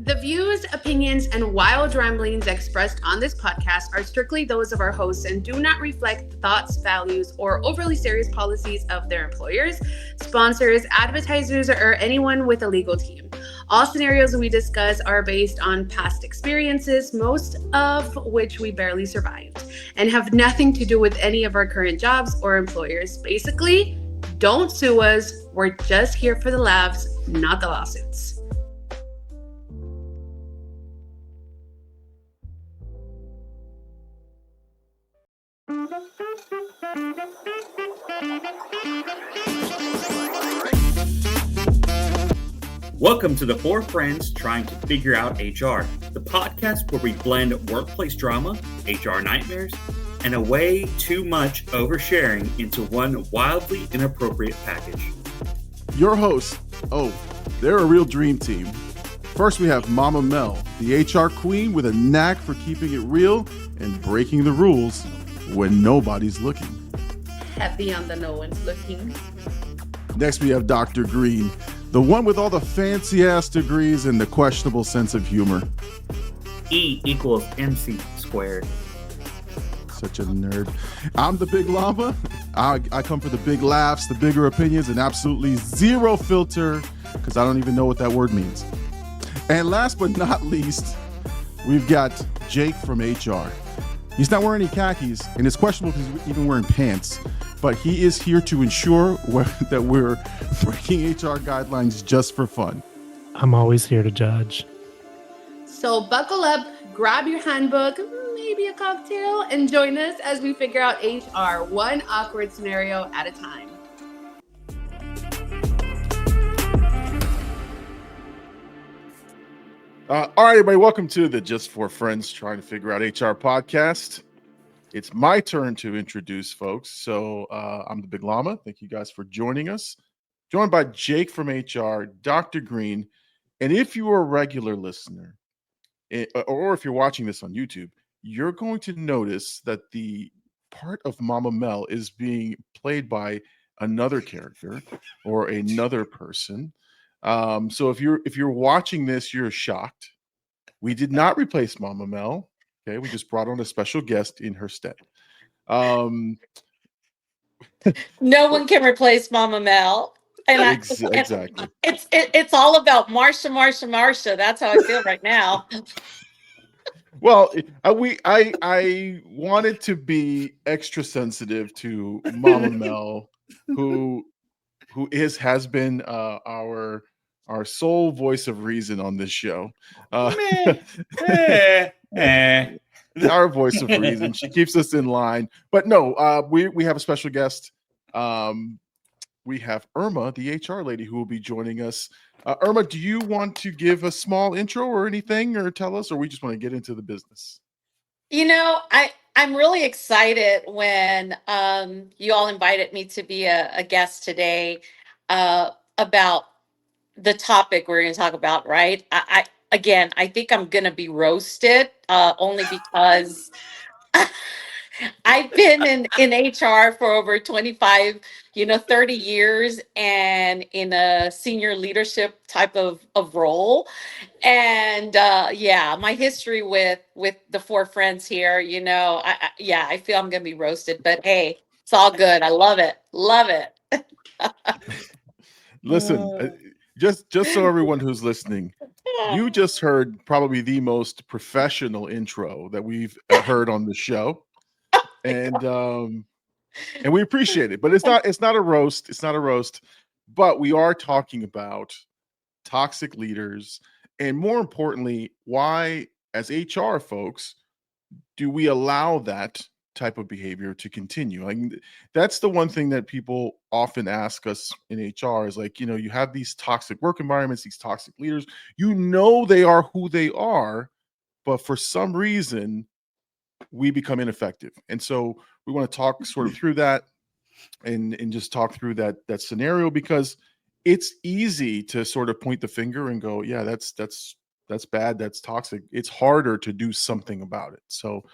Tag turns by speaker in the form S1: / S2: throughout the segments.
S1: The views, opinions, and wild ramblings expressed on this podcast are strictly those of our hosts and do not reflect the thoughts, values, or overly serious policies of their employers, sponsors, advertisers, or anyone with a legal team. All scenarios we discuss are based on past experiences, most of which we barely survived, and have nothing to do with any of our current jobs or employers. Basically, don't sue us. We're just here for the laughs, not the lawsuits.
S2: Welcome to the Four Friends Trying to Figure Out HR, the podcast where we blend workplace drama, HR nightmares, and a way too much oversharing into one wildly inappropriate package.
S3: Your hosts, they're a real dream team. First, we have Mama Mel, the HR queen with a knack for keeping it real and breaking the rules when nobody's looking.
S1: Heavy on the no one's looking.
S3: Next, we have Dr. Green, the one with all the fancy-ass degrees and the questionable sense of humor.
S2: E equals MC squared.
S3: Such a nerd. I'm the Big Llama. I come for the big laughs, the bigger opinions, and absolutely zero filter, because I don't even know what that word means. And last but not least, we've got Jake from HR. He's not wearing any khakis, and it's questionable if he's even wearing pants, but he is here to ensure that we're breaking HR guidelines just for fun.
S4: I'm always here to judge.
S1: So buckle up, grab your handbook, maybe a cocktail, and join us as we figure out HR one awkward scenario at a time.
S3: All right, everybody, welcome to the Just for Friends Trying to Figure Out HR podcast. It's my turn to introduce folks. So I'm the Big Llama. Thank you guys for joining us. Joined by Jake from HR, Dr. Green. And if you are a regular listener, or if you're watching this on YouTube, you're going to notice that the part of Mama Mel is being played by another character or another person. So if you're watching this, you're shocked. We did not replace Mama Mel. Okay, we just brought on a special guest in her stead.
S5: No one can replace Mama Mel. And
S3: exactly.
S5: It's all about Marsha. That's how I feel right now.
S3: Well, I wanted to be extra sensitive to Mama Mel, who has been our sole voice of reason on this show. Our voice of reason. She keeps us in line. But no, we have a special guest. We have Irma, the HR lady, who will be joining us. Irma, do you want to give a small intro or anything, or tell us, or we just want to get into the business?
S5: You know, I'm really excited when you all invited me to be a guest today about the topic we're going to talk about, right? I think I'm going to be roasted only because I've been in HR for over 25, 30 years and in a senior leadership type of role. And my history with the four friends here, I feel I'm going to be roasted, but hey, it's all good. I love it. Love it.
S3: Listen, just so everyone who's listening, you just heard probably the most professional intro that we've heard on the show. And we appreciate it, but it's not a roast. It's not a roast, but we are talking about toxic leaders, and more importantly, why, as HR folks, do we allow that type of behavior to continue? Like, that's the one thing that people often ask us in HR is like, you have these toxic work environments, these toxic leaders, they are who they are, but for some reason we become ineffective. And so we want to talk sort of through that and just talk through that scenario, because it's easy to sort of point the finger and go, yeah, that's bad, that's toxic. It's harder to do something about it. So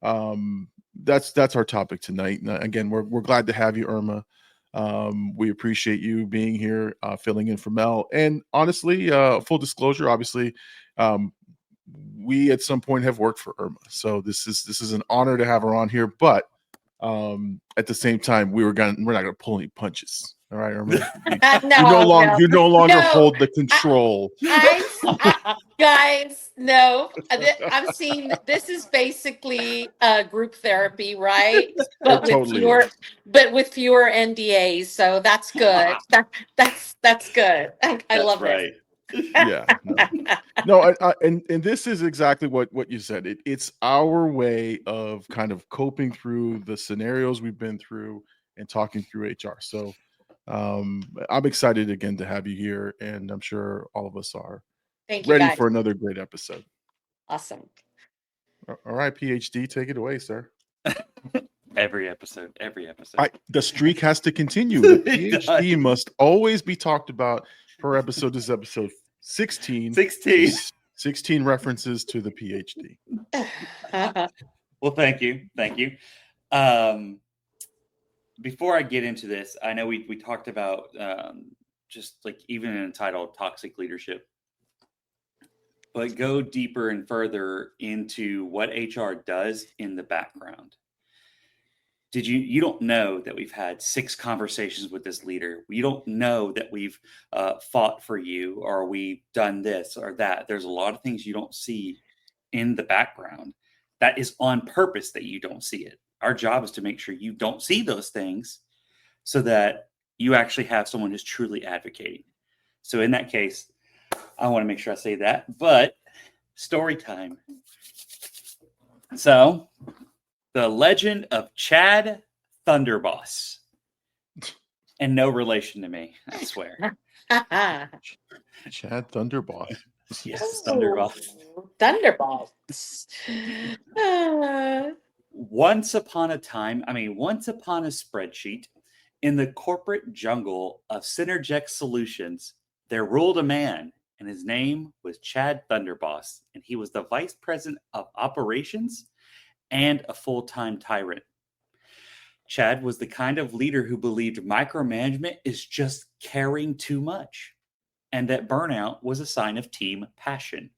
S3: that's our topic tonight. And again, we're glad to have you, Irma. We appreciate you being here, filling in for Mel. And honestly, full disclosure, obviously, We at some point have worked for Irma, so this is an honor to have her on here. But at the same time, we're not gonna pull any punches. All right, Irma. You no longer hold the control.
S5: Guys, no. I'm seeing this is basically group therapy, right? But with fewer NDAs, so that's good. That's good. I love it.
S3: Yeah. No, and this is exactly what you said. It's our way of kind of coping through the scenarios we've been through and talking through HR. So I'm excited again to have you here, and I'm sure all of us are ready for another great episode.
S5: Awesome.
S3: All right, PhD, take it away, sir.
S2: Every episode.
S3: The streak has to continue. The PhD must always be talked about per episode. This is episode 16. 16 references to the PhD.
S2: Well, thank you. Before I get into this, I know we talked about just like even entitled toxic leadership, but go deeper and further into what HR does in the background. You don't know that we've had 6 conversations with this leader. You don't know that we've fought for you, or we've done this or that. There's a lot of things you don't see in the background. That is on purpose that you don't see it. Our job is to make sure you don't see those things so that you actually have someone who's truly advocating. So in that case, I want to make sure I say that, but story time. So the legend of Chad Thunderboss, and no relation to me, I swear.
S3: Chad Thunderboss.
S2: Yes, Thunderboss.
S5: Thunderboss.
S2: Once upon a spreadsheet, in the corporate jungle of Synergex Solutions, there ruled a man, and his name was Chad Thunderboss, and he was the vice president of operations and a full-time tyrant. Chad was the kind of leader who believed micromanagement is just caring too much, and that burnout was a sign of team passion.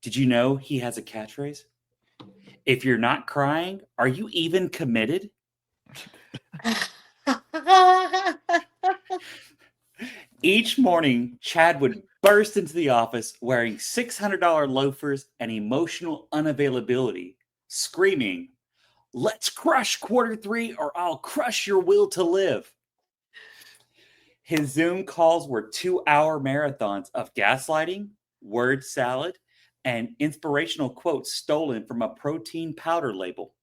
S2: Did you know he has a catchphrase? If you're not crying, are you even committed? Each morning, Chad would burst into the office wearing $600 loafers and emotional unavailability, screaming, "Let's crush Q3 or I'll crush your will to live." His Zoom calls were 2-hour marathons of gaslighting, word salad, and inspirational quotes stolen from a protein powder label.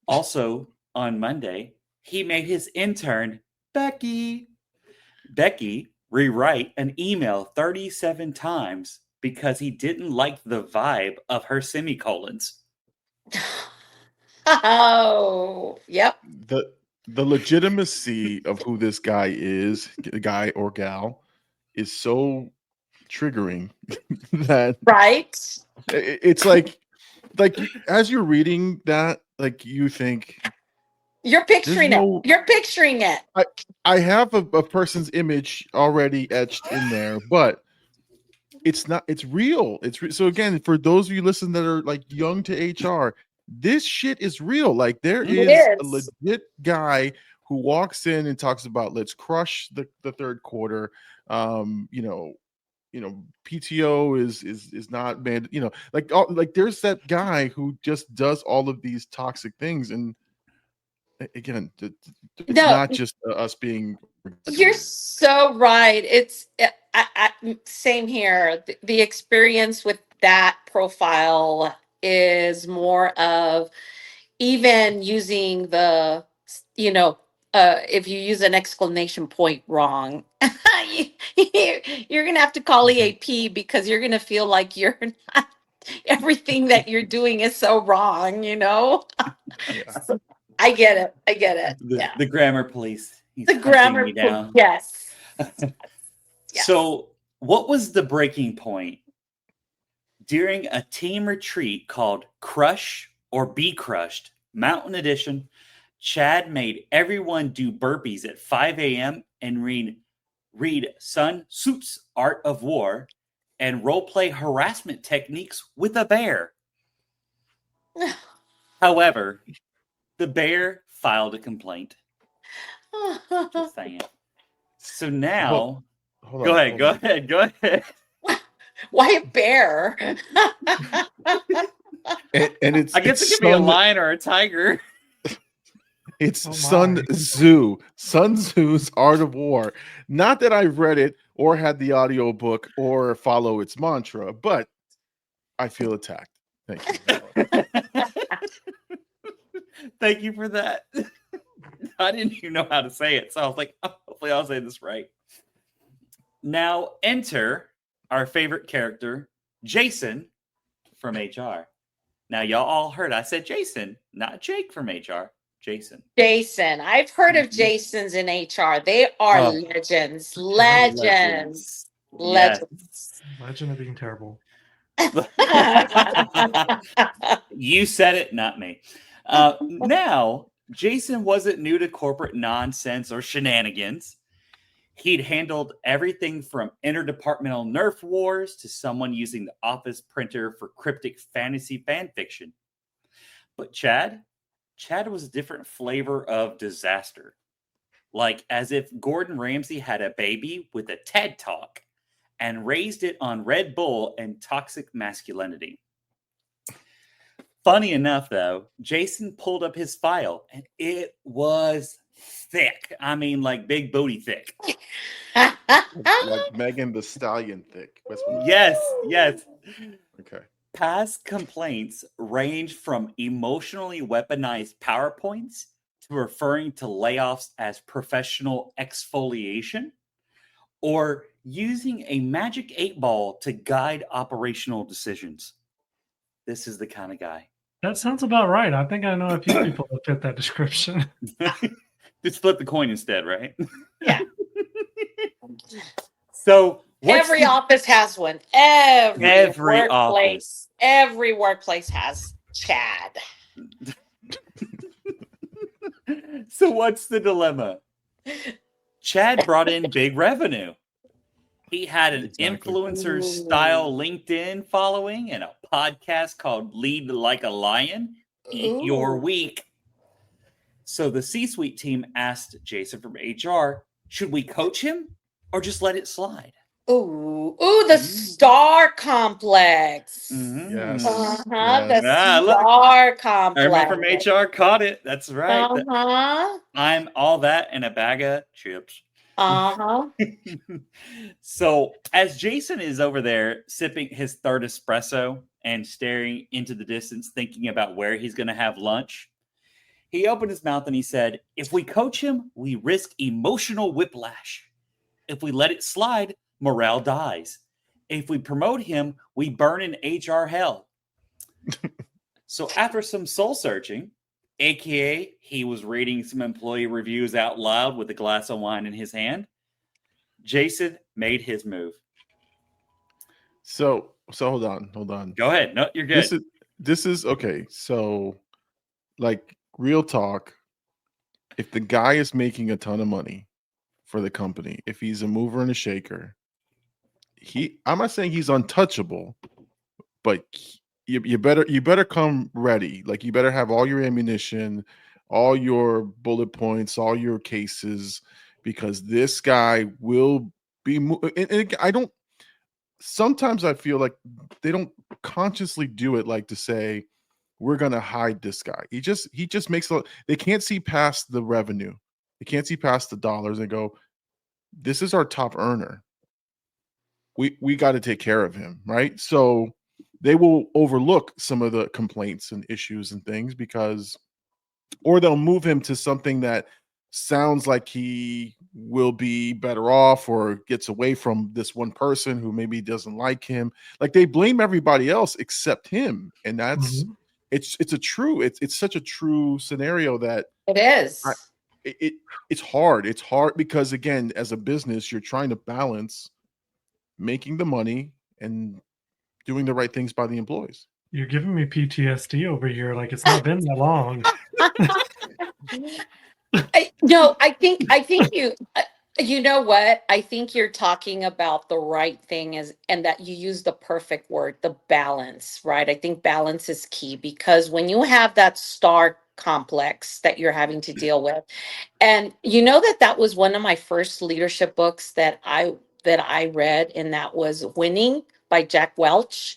S2: Also, on Monday, he made his intern, Becky, rewrite an email 37 times because he didn't like the vibe of her semicolons.
S5: Oh, yep.
S3: The legitimacy of who this guy is, guy or gal, is so triggering that
S5: right.
S3: It's like as you're reading that, like you think
S5: you're picturing it.
S3: I have a person's image already etched in there, but it's not. It's real. So again, for those of you listening that are like young to HR, this shit is real. Like there is a legit guy who walks in and talks about let's crush the third quarter. PTO is not banned. Like there's that guy who just does all of these toxic things, and again, it's not just us being.
S5: You're so right. It's same here. The experience with that profile is more of even using the, if you use an exclamation point wrong, you're going to have to call EAP because you're going to feel like you're not, everything that you're doing is so wrong,
S3: Yeah.
S5: So, I get it.
S2: The grammar police.
S5: The grammar police. Yes.
S2: So what was the breaking point? During a team retreat called Crush or Be Crushed, Mountain Edition, Chad made everyone do burpees at 5 a.m. and read Sun Tzu's Art of War and roleplay harassment techniques with a bear. However, the bear filed a complaint. Just saying. So now, go ahead.
S5: Why a bear?
S3: And it's
S2: I guess
S3: it's
S2: it could be a
S3: Sun-
S2: lion or a tiger.
S3: It's
S4: Oh my.
S3: Sun Tzu's Art of War. Not that I've read it or had the audio book or follow its mantra, but I feel attacked. Thank you.
S2: Thank you for that. I didn't even know how to say it, so I was like, oh, hopefully I'll say this right. Now enter our favorite character, Jason from HR. Now y'all all heard I said Jason, not Jake from HR. Jason.
S5: Jason. I've heard of Jasons in HR. They are
S2: Oh.
S5: legends.
S2: Legends.
S5: Legends.
S4: Legend of being terrible.
S2: You said it, not me. Now, Jason wasn't new to corporate nonsense or shenanigans. He'd handled everything from interdepartmental Nerf wars to someone using the office printer for cryptic fantasy fan fiction. But Chad was a different flavor of disaster. Like as if Gordon Ramsay had a baby with a TED Talk and raised it on Red Bull and toxic masculinity. Funny enough, though, Jason pulled up his file and it was thick. I mean, like big booty thick.
S3: Like Megan the Stallion thick.
S2: Yes.
S3: Okay.
S2: Past complaints range from emotionally weaponized PowerPoints to referring to layoffs as professional exfoliation or using a magic 8-ball to guide operational decisions. This is the kind of guy.
S4: That sounds about right. I think I know a few people that fit that description.
S2: Just flip the coin instead, right?
S5: Yeah.
S2: So
S5: Every office has one. Every
S2: office.
S5: Every workplace has Chad.
S2: So what's the dilemma? Chad brought in big revenue. He had an influencer style LinkedIn following and a podcast called Lead Like a Lion, Eat Your Week. So the C-suite team asked Jason from HR, should we coach him or just let it slide?
S5: Ooh, the star complex.
S2: Mm-hmm.
S3: Yes.
S5: The
S2: look.
S5: star complex.
S2: Irma from HR caught it. That's right.
S5: Uh-huh.
S2: I'm all that and a bag of chips.
S5: Uh-huh.
S2: So as Jason is over there sipping his third espresso and staring into the distance, thinking about where he's going to have lunch, he opened his mouth and he said, if we coach him, we risk emotional whiplash. If we let it slide, morale dies. If we promote him, we burn in HR hell. So after some soul searching, AKA he was reading some employee reviews out loud with a glass of wine in his hand, Jason made his move.
S3: So hold on.
S2: Go ahead. No, you're good.
S3: This is okay. So like real talk, if the guy is making a ton of money for the company, if he's a mover and a shaker, I'm not saying he's untouchable, but you better come ready. Like you better have all your ammunition, all your bullet points, all your cases, because this guy will be. And I don't. Sometimes I feel like they don't consciously do it, like to say we're gonna hide this guy. He just makes they can't see past the revenue. They can't see past the dollars and go, this is our top earner. We got to take care of him, right? So they will overlook some of the complaints and issues and things or they'll move him to something that sounds like he will be better off or gets away from this one person who maybe doesn't like him. Like they blame everybody else except him. And that's, it's such a true scenario that
S5: it is.
S3: It's hard. It's hard because again, as a business, you're trying to balance making the money and doing the right things by the employees.
S4: You're giving me PTSD over here. Like it's not been that long.
S5: I think you. You know what? I think you're talking about the right thing and that you use the perfect word, the balance, right? I think balance is key because when you have that star complex that you're having to deal with, and you know that was one of my first leadership books that I read, and that was Winning by Jack Welch.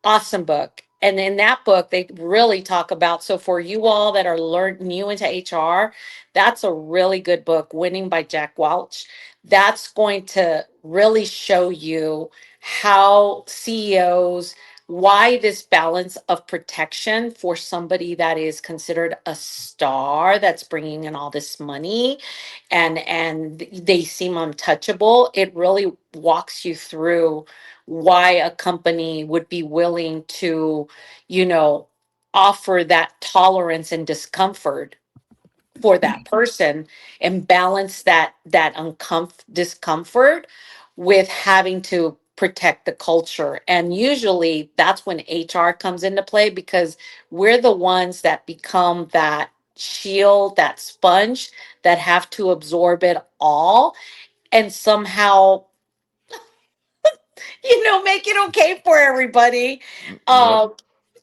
S5: Awesome book. And in that book, they really talk about. So for you all that are new into HR, that's a really good book, Winning by Jack Welch. That's going to really show you how CEOs, why this balance of protection for somebody that is considered a star that's bringing in all this money and they seem untouchable. It really walks you through why a company would be willing to, you know, offer that tolerance and discomfort for that person and balance that discomfort with having to protect the culture. And usually that's when HR comes into play because we're the ones that become that shield, that sponge that have to absorb it all and somehow make it okay for everybody.
S3: Yep.
S5: Um,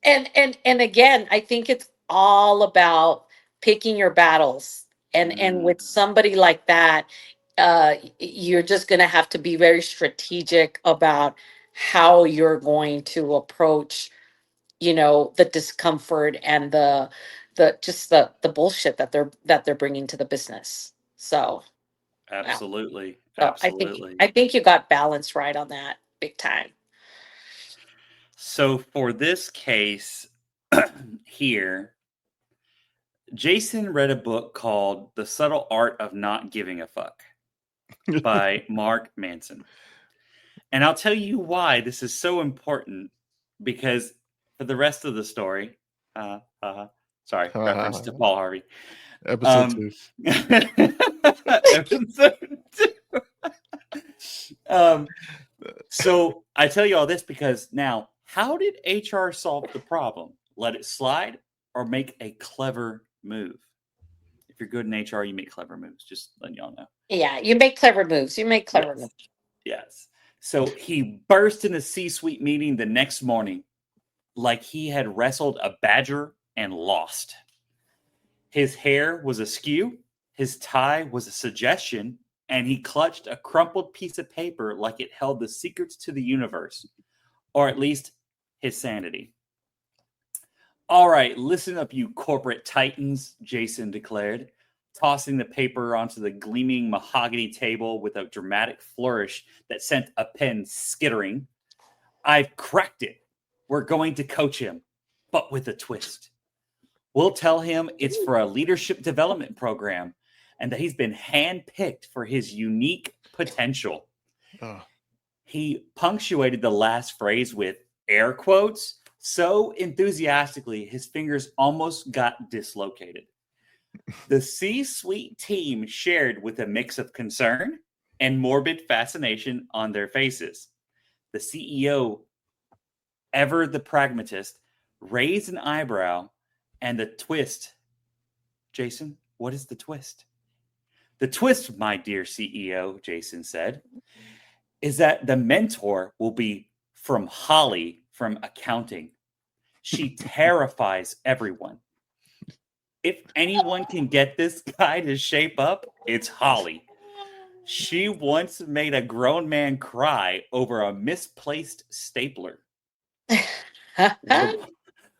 S5: and again, I think it's all about picking your battles. And with somebody like that, you're just going to have to be very strategic about how you're going to approach, the discomfort and the bullshit that they're bringing to the business. So, yeah.
S2: Absolutely.
S5: So I think
S2: Absolutely.
S5: I think you got balance right on that big time.
S2: So for this case here, Jason read a book called The Subtle Art of Not Giving a Fuck by Mark Manson. And I'll tell you why this is so important because for the rest of the story, sorry, reference to Paul Harvey.
S3: Episode 2.
S2: Episode 2. So I tell you all this because now, how did HR solve the problem? Let it slide or make a clever move? If you're good in HR, you make clever moves. Just letting y'all know.
S5: Yeah, you make clever moves. You make clever moves.
S2: Yes. So he burst in a C-suite meeting the next morning like he had wrestled a badger and lost. His hair was askew, his tie was a suggestion, and he clutched a crumpled piece of paper like it held the secrets to the universe, or at least his sanity. All right, listen up, you corporate titans, Jason declared, tossing the paper onto the gleaming mahogany table with a dramatic flourish that sent a pen skittering. I've cracked it. We're going to coach him, but with a twist. We'll tell him it's for a leadership development program and that he's been handpicked for his unique potential.
S3: Oh.
S2: He punctuated the last phrase with air quotes so enthusiastically his fingers almost got dislocated. The C-suite team shared with a mix of concern and morbid fascination on their faces. The CEO, ever the pragmatist, raised an eyebrow, and the twist. Jason, what is the twist? The twist, my dear CEO, Jason said, is that the mentor will be from Holly from accounting. She terrifies everyone. If anyone can get this guy to shape up, it's Holly. She once made a grown man cry over a misplaced stapler.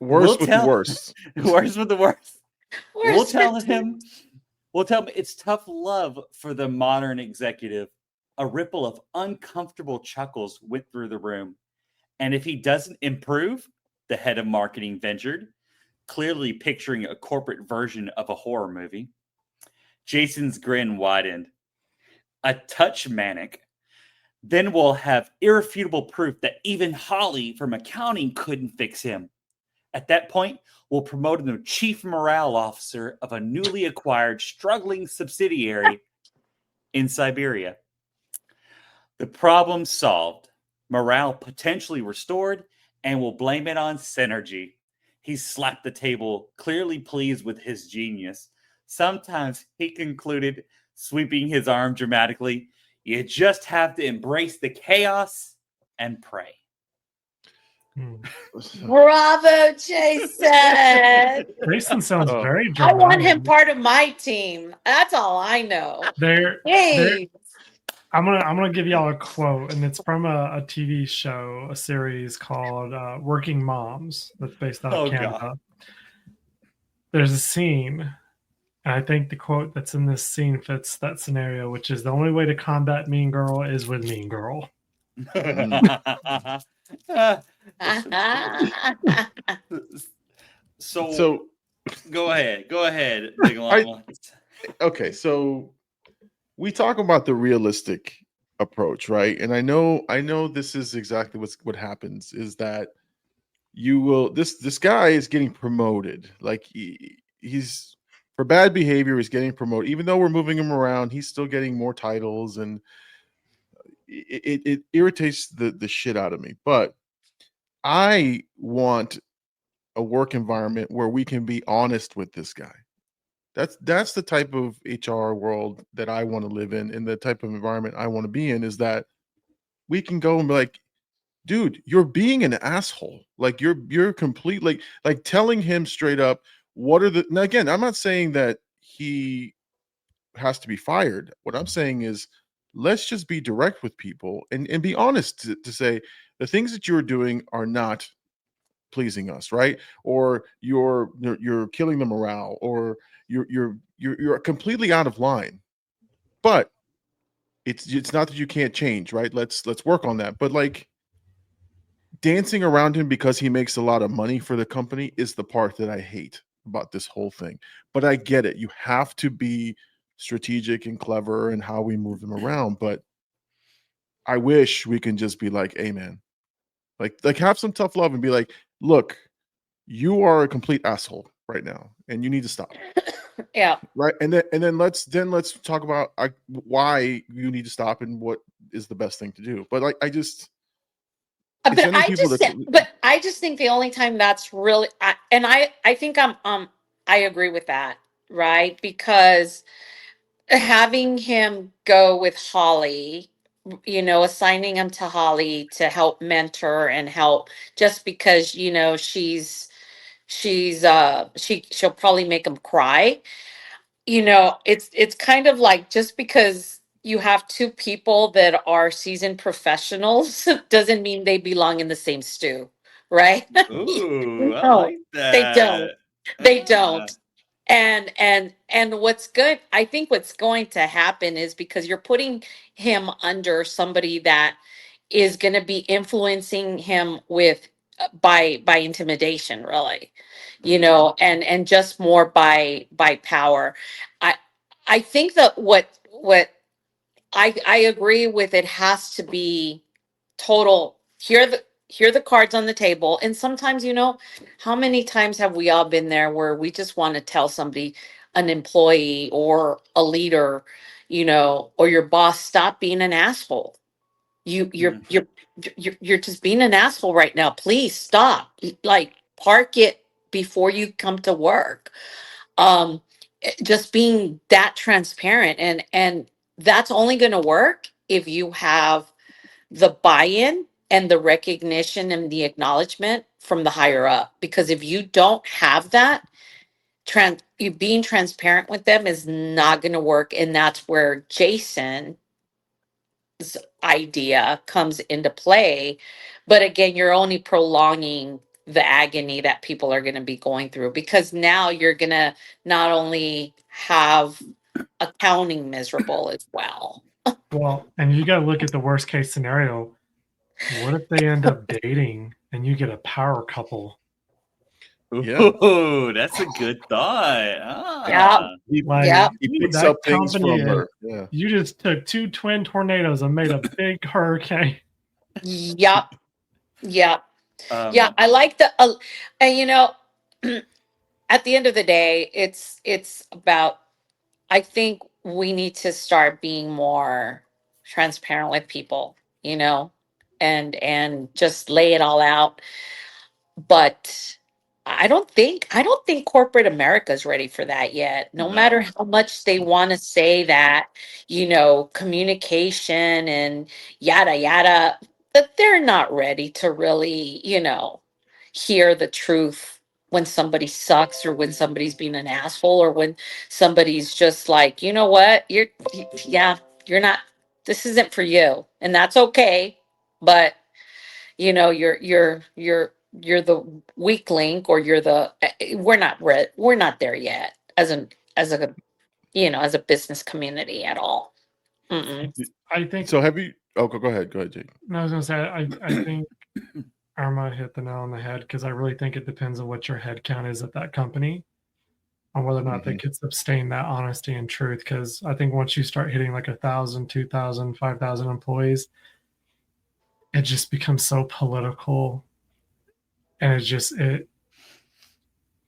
S3: Worse with the worst.
S2: Worse with the worst. We'll tell him it's tough love for the modern executive. A ripple of uncomfortable chuckles went through the room. And if he doesn't improve, the head of marketing ventured, clearly picturing a corporate version of a horror movie. Jason's grin widened. A touch manic. Then we'll have irrefutable proof that even Holly from accounting couldn't fix him. At that point, we'll promote him to chief morale officer of a newly acquired struggling subsidiary in Siberia. The problem solved, morale potentially restored, and we'll blame it on synergy. He slapped the table, clearly pleased with his genius. Sometimes, he concluded, sweeping his arm dramatically. You just have to embrace the chaos and pray.
S5: Bravo, Jason.
S4: Jason sounds very
S5: I
S4: dramatic.
S5: want him part of my team. That's all I know. Hey.
S4: I'm gonna give y'all a quote, and it's from a TV show, a series called Working Moms, that's based out of Canada. God. There's a scene, and I think the quote that's in this scene fits that scenario, which is, the only way to combat Mean Girl is with Mean Girl.
S2: So go ahead, Big Llama.
S3: Okay, so we talk about the realistic approach, right? And I know this is exactly what happens, is that you will this guy is getting promoted. Like he's for bad behavior, he's getting promoted. Even though we're moving him around, he's still getting more titles, and it irritates the shit out of me. But I want a work environment where we can be honest with this guy. That's the type of HR world that I want to live in, and the type of environment I want to be in, is that we can go and be like, dude, you're being an asshole. Like you're complete, like telling him straight up what are the, now again, I'm not saying that he has to be fired. What I'm saying is, let's just be direct with people and be honest to say the things that you're doing are not pleasing us, right? Or you're killing the morale, or you're completely out of line. But it's not that you can't change, right? Let's work on that. But like, dancing around him because he makes a lot of money for the company is the part that I hate about this whole thing. But I get it. You have to be strategic and clever in how we move them around. But I wish we can just be like, hey man, like have some tough love and be like, look, you are a complete asshole right now, and you need to stop.
S5: Yeah.
S3: Right. And then let's talk about why you need to stop and what is the best thing to do. But like, I just
S5: think the only time that's really, I think I agree with that, right? Because having him go with Holly, assigning him to Holly to help mentor and help, just because she'll probably make him cry. It's kind of like, just because you have two people that are seasoned professionals doesn't mean they belong in the same stew, right?
S2: Ooh, I
S5: No,
S2: like that.
S5: They don't. And what's good, I think what's going to happen is, because you're putting him under somebody that is going to be influencing him with by intimidation, really, and just more by power. I think that what I agree with, it has to be total. Here are the cards on the table. And sometimes, how many times have we all been there where we just want to tell somebody, an employee or a leader, or your boss, stop being an asshole. You're just being an asshole right now. Please stop. Like, park it before you come to work. Just being that transparent, and that's only going to work if you have the buy-in and the recognition and the acknowledgement from the higher up. Because if you don't have that, you being transparent with them is not going to work. And that's where Jason's idea comes into play. But again, you're only prolonging the agony that people are going to be going through, because now you're going to not only have accounting miserable as well.
S4: Well, and you got to look at the worst case scenario. What if they end up dating and you get a power couple?
S2: Ooh, that's a good thought.
S5: Yeah.
S3: He picks up things from her.
S4: Yeah. You just took two twin tornadoes and made a big hurricane.
S5: Yep. Yeah. I like the, and at the end of the day, it's about, I think we need to start being more transparent with people, and just lay it all out. But I don't think corporate America is ready for that yet. No matter how much they want to say that, communication and yada yada, but they're not ready to really, hear the truth when somebody sucks or when somebody's being an asshole or when somebody's just like, you know what, you're not, this isn't for you, and that's okay, but you're the weak link, or we're not there yet as a business community at all. Mm-mm.
S4: I think
S3: So have you? Oh, go ahead. Go ahead, Jake.
S4: No, I was gonna say I think Irma hit the nail on the head, because I really think it depends on what your head count is at that company, on whether or not they could sustain that honesty and truth. Because I think once you start hitting like 1,000, 2,000, 5,000 employees, it just becomes so political, and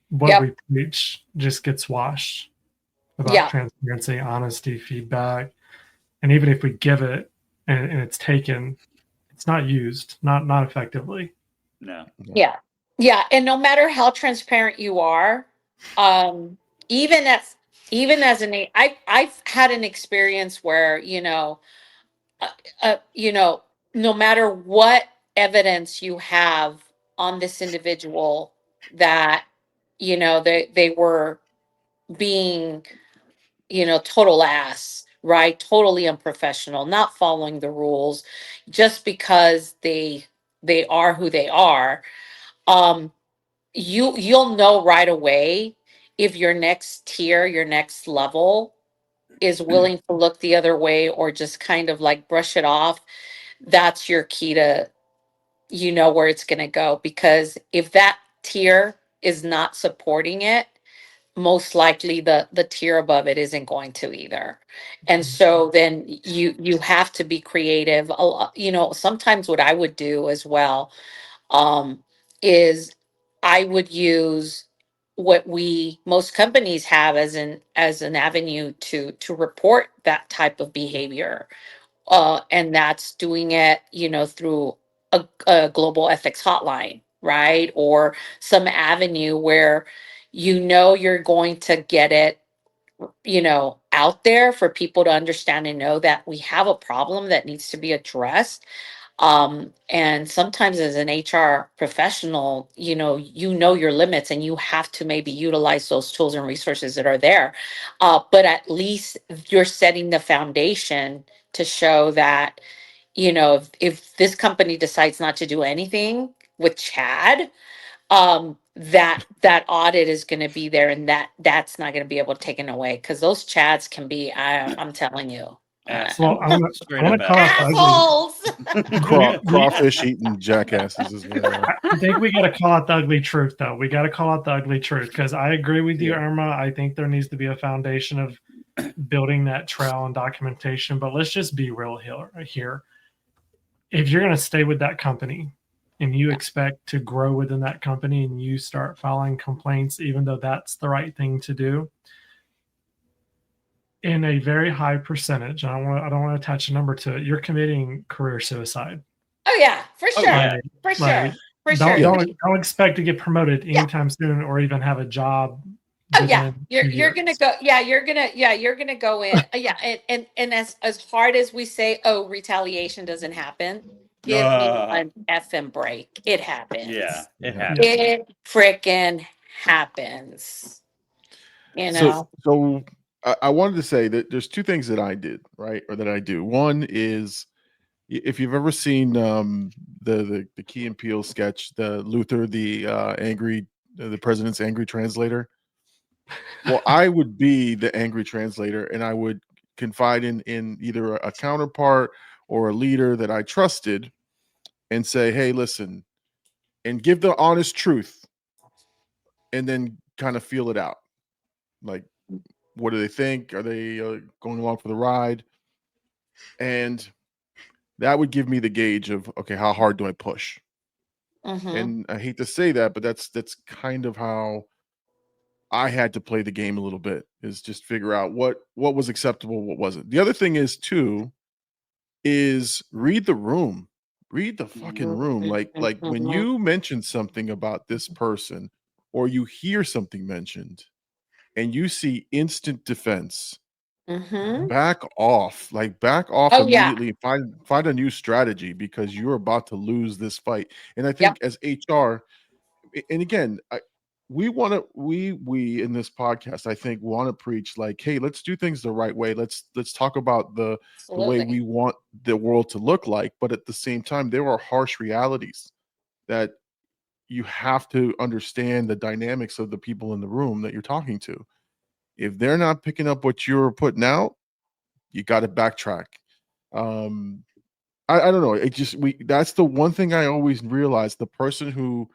S4: what
S5: Yep.
S4: we preach just gets washed about
S5: Yeah.
S4: transparency, honesty, feedback, and even if we give it and it's taken, it's not used, not effectively.
S2: No.
S5: Yeah. And no matter how transparent you are, even as I've had an experience where, no matter what evidence you have on this individual that, they were being, total ass, right? Totally unprofessional, not following the rules, just because they are who they are. You'll know right away if your next tier, your next level is willing to look the other way or just kind of like brush it off. That's your key to, where it's going to go. Because if that tier is not supporting it, most likely the tier above it isn't going to either. And so then you have to be creative. Sometimes what I would do as well, is I would use what most companies have as an avenue to report that type of behavior, and that's doing it, through a global ethics hotline, right? Or some avenue where you're going to get it, out there for people to understand and know that we have a problem that needs to be addressed. And sometimes as an HR professional, your limits, and you have to maybe utilize those tools and resources that are there. But at least you're setting the foundation to show that, if this company decides not to do anything with Chad, that audit is going to be there, and that's not going to be able to take it away, because those Chads can be, I'm telling you,
S4: Well, I want to call
S5: assholes.
S3: Crawfish eating jackasses as well.
S4: I think we got to call out the ugly truth, though. We got to call out the ugly truth, because I agree with you, Irma. I think there needs to be a foundation of building that trail and documentation. But let's just be real here. If you're going to stay with that company and you expect to grow within that company, and you start filing complaints, even though that's the right thing to do, in a very high percentage, I don't want to attach a number to it, you're committing career suicide.
S5: Oh yeah, for sure. For sure.
S4: Don't expect to get promoted anytime soon, or even have a job.
S5: Oh yeah, you're gonna go. Yeah, you're gonna go in. Yeah, and as hard as we say, oh, retaliation doesn't happen. Give me an effing break. It happens.
S2: Yeah, it happens.
S5: It freaking happens.
S3: So I wanted to say that there's two things that I did, right, or that I do. One is, if you've ever seen the Key and Peele sketch, the Luther, the president's angry translator. Well, I would be the angry translator, and I would confide in either a counterpart or a leader that I trusted, and say, hey, listen, and give the honest truth, and then kind of feel it out. Like, what do they think? Are they going along for the ride? And that would give me the gauge of, okay, how hard do I push? And I hate to say that, but that's kind of how I had to play the game a little bit, is just figure out what was acceptable, what wasn't. The other thing is too, is read the room, read the fucking room. Like when you mention something about this person, or you hear something mentioned and you see instant defense, back off
S5: Oh, yeah.
S3: immediately. Find a new strategy, because you're about to lose this fight. And I think as HR, and again, we in this podcast, I think, want to preach like, hey, let's do things the right way. Let's talk about the way
S5: Absolutely.
S3: we want the world to look like. But at the same time, there are harsh realities that you have to understand the dynamics of the people in the room that you're talking to. If they're not picking up what you're putting out, you got to backtrack. I don't know. That's the one thing I always realize. The person who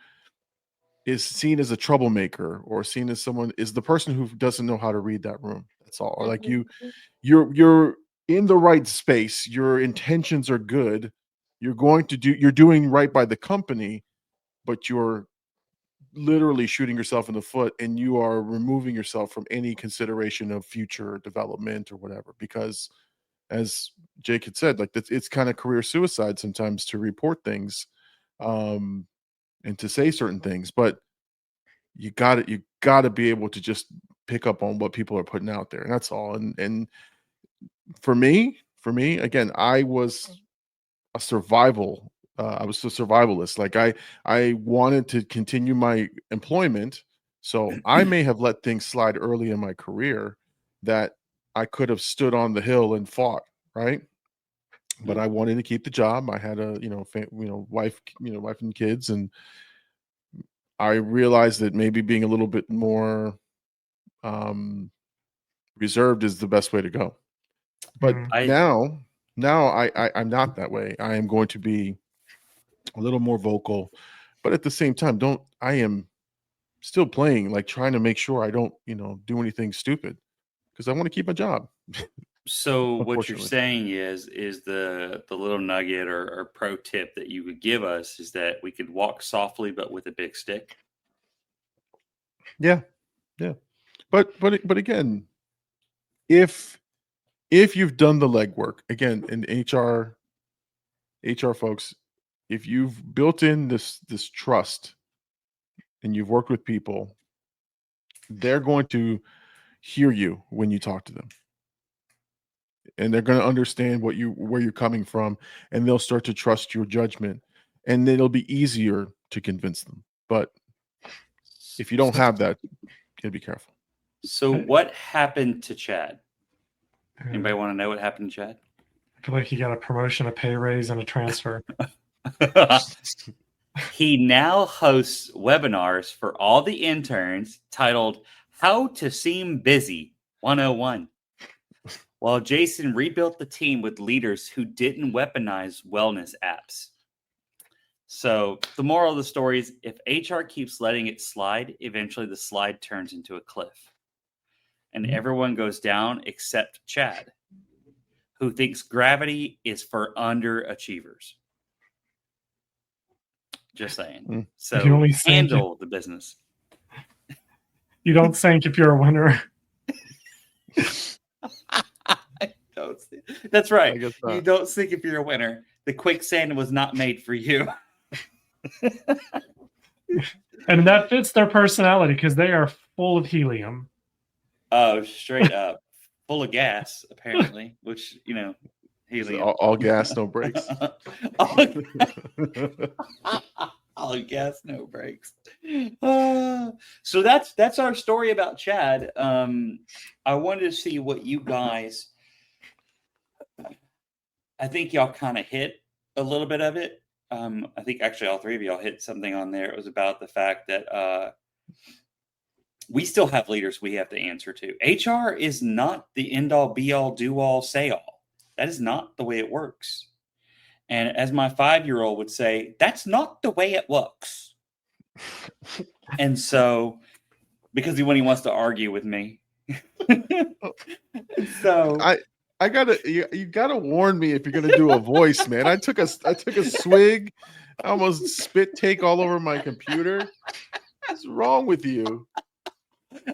S3: is seen as a troublemaker or seen as someone is the person who doesn't know how to read that room. That's all. Like you're in the right space. Your intentions are good. You're doing right by the company, but you're literally shooting yourself in the foot, and you are removing yourself from any consideration of future development or whatever. Because as Jake had said, like it's kind of career suicide sometimes to report things, and to say certain things, but you got to be able to just pick up on what people are putting out there, and that's all. And for me, again, I was a survivalist. Like I wanted to continue my employment, so I may have let things slide early in my career that I could have stood on the hill and fought, right? But I wanted to keep the job. I had a wife and kids, and I realized that maybe being a little bit more reserved is the best way to go. But now I'm not that way. I am going to be a little more vocal, but at the same time, I am still playing, like trying to make sure I don't, do anything stupid, because I want to keep my job.
S2: So what you're saying is the little nugget or pro tip that you would give us is that we could walk softly but with a big stick.
S3: Yeah. But again, if you've done the legwork, again, in HR folks, if you've built in this trust and you've worked with people, they're going to hear you when you talk to them, and they're going to understand where you're coming from, and they'll start to trust your judgment, and then it'll be easier to convince them. But if you don't have that, you gotta be careful.
S2: So what happened to Chad? Anybody want to know what happened to Chad?
S4: I feel like he got a promotion, a pay raise, and a transfer.
S2: He now hosts webinars for all the interns titled How to Seem Busy 101, while Jason rebuilt the team with leaders who didn't weaponize wellness apps. So the moral of the story is, if HR keeps letting it slide, eventually the slide turns into a cliff. And everyone goes down except Chad, who thinks gravity is for underachievers. Just saying. So
S4: you only
S2: handle the business.
S4: You don't think if you're a winner.
S2: That's right. You don't think if you're a winner. The quicksand was not made for you.
S4: And that fits their personality, because they are full of helium.
S2: Oh, straight up. Full of gas, apparently, which, helium.
S3: All gas, no brakes.
S2: All gas, no brakes. So that's our story about Chad. I wanted to see what you guys, I think y'all kind of hit a little bit of it. I think actually all three of y'all hit something on there. It was about the fact that we still have leaders we have to answer to. HR is not the end all, be all, do all, say all. That is not the way it works. And as my 5-year-old would say, that's not the way it works. And so, because when he wants to argue with me. So
S3: you gotta warn me if you're gonna do a voice, man. I took a swig, I almost spit take all over my computer. What's wrong with you?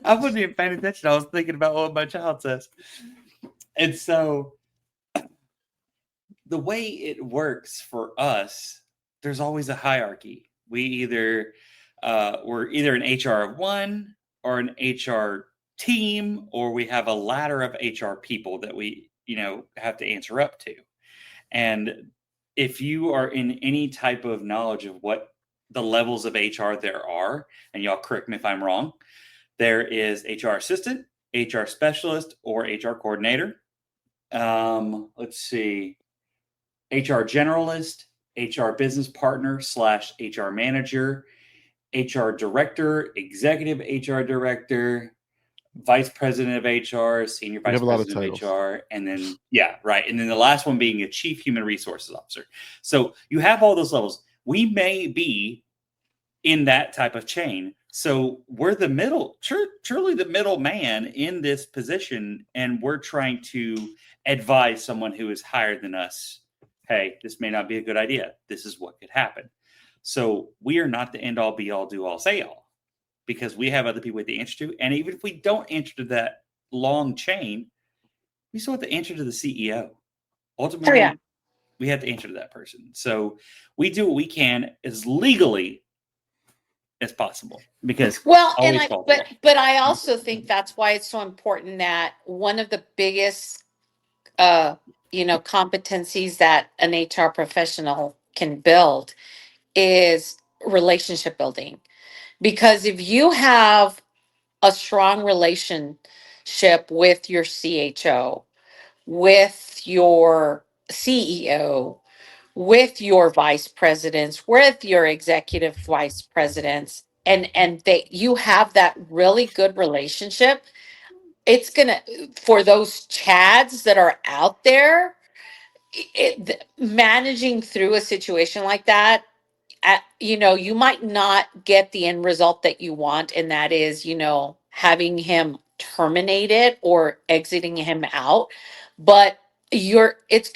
S2: I wasn't even paying attention. I was thinking about what my child says. And so the way it works for us, there's always a hierarchy. We either we're either an HR of one or an HR team, or we have a ladder of HR people that we, have to answer up to. And if you are in any type of knowledge of what the levels of HR there are, and y'all correct me if I'm wrong, there is HR assistant, HR specialist, or HR coordinator. Let's see, HR generalist, HR business partner / HR manager, HR director, executive HR director, vice president of HR, senior vice president of HR, and then, and then the last one being a chief human resources officer. So you have all those levels. We may be in that type of chain. So we're the middle, truly the middle man in this position, and we're trying to advise someone who is higher than us, hey, this may not be a good idea. This is what could happen. So we are not the end all, be all, do all, say all, because we have other people to answer to. And even if we don't answer to that long chain, we still have to answer to the CEO. Ultimately, we have to answer to that person. So we do what we can as legally as possible, because
S5: but I also think that's why it's so important that one of the biggest competencies that an HR professional can build is relationship building. Because if you have a strong relationship with your CHO, with your CEO, with your vice presidents, with your executive vice presidents, and you have that really good relationship, it's gonna, for those Chads that are out there, managing through a situation like that, you might not get the end result that you want, and that is, having him terminated or exiting him out. But it's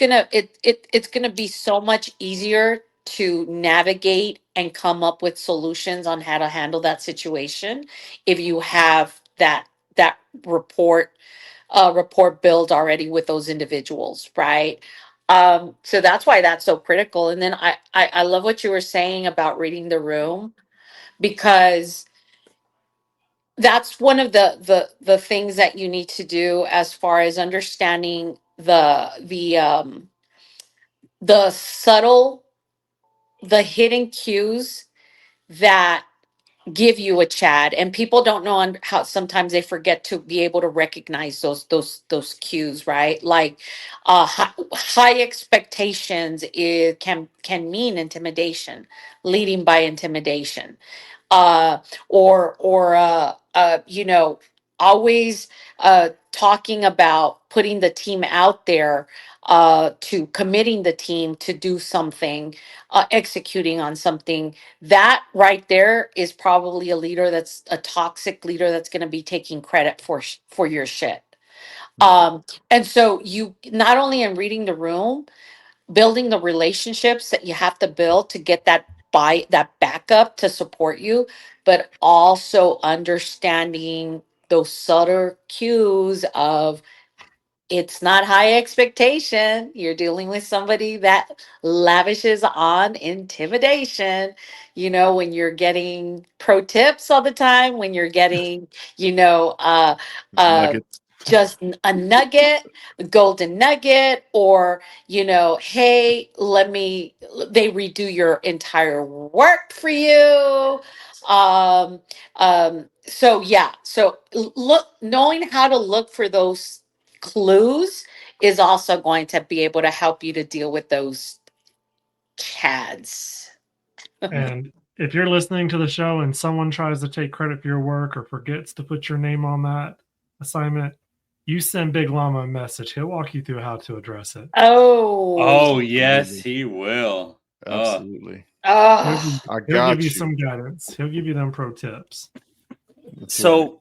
S5: gonna be so much easier to navigate and come up with solutions on how to handle that situation if you have that report build already with those individuals, right? So that's why that's so critical. And then I love what you were saying about reading the room, because that's one of the things that you need to do as far as understanding the subtle, the hidden cues that give you a Chad. And people don't know how sometimes they forget to be able to recognize those cues, right? Like high expectations can mean intimidation, leading by intimidation, or always talking about putting the team out there, to committing the team to do something, executing on something. That right there is probably a leader that's a toxic leader that's going to be taking credit for your shit. And so you not only in reading the room, building the relationships that you have to build to get that backup to support you, but also understanding those subtle cues of, it's not high expectation. You're dealing with somebody that lavishes on intimidation. When you're getting pro tips all the time, when you're getting,
S3: Nuggets.
S5: just a nugget, a golden nugget, or, hey, they redo your entire work for you. Knowing how to look for those clues is also going to be able to help you to deal with those Chads.
S4: And if you're listening to the show and someone tries to take credit for your work or forgets to put your name on that assignment, you send Big Llama a message. He'll walk you through how to address it.
S2: Oh yes, he will.
S3: Absolutely.
S4: He'll give you some guidance. He'll give you them pro tips.
S2: So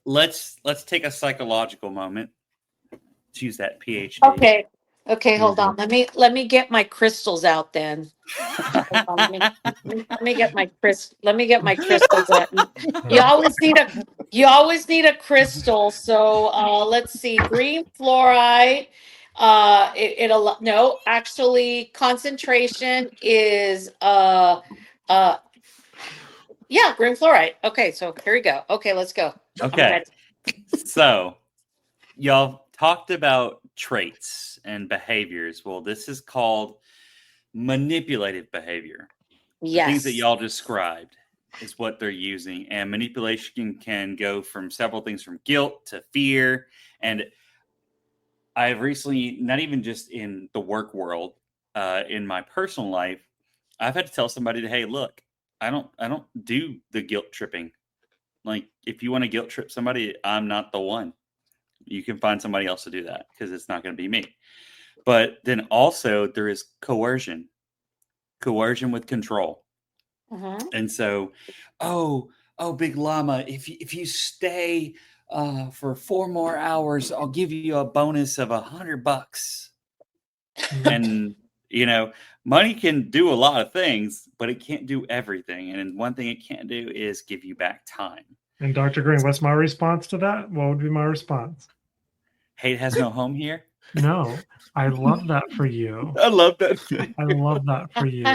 S2: let's take a psychological moment. Let's use that PhD.
S5: Okay, hold on. Let me get my crystals out then. Let me get my crystals out. You always need a crystal. So let's see. Green fluoride. Actually concentration is Yeah, green fluoride. Okay, so here we go. Okay, let's go.
S2: Okay. So y'all talked about traits and behaviors. Well, this is called manipulative behavior. The things that
S5: Yes.
S2: y'all described is what they're using. And manipulation can go from several things, from guilt to fear. And I've recently, not even just in the work world, in my personal life, I've had to tell somebody to, hey, look, I don't do the guilt tripping. Like, if you want to guilt trip somebody, I'm not the one. You can find somebody else to do that, because it's not going to be me. But then also there is coercion with control.
S5: Mhm.
S2: And so, oh, Big Llama, if you stay for 4 more hours, I'll give you a bonus of $100. And money can do a lot of things, but it can't do everything. And one thing it can't do is give you back time.
S4: And Dr. Green, what's my response to that? What would be my response?
S2: Hate has no home here.
S4: No, I love that for you.
S2: I love that.
S4: I love that for you.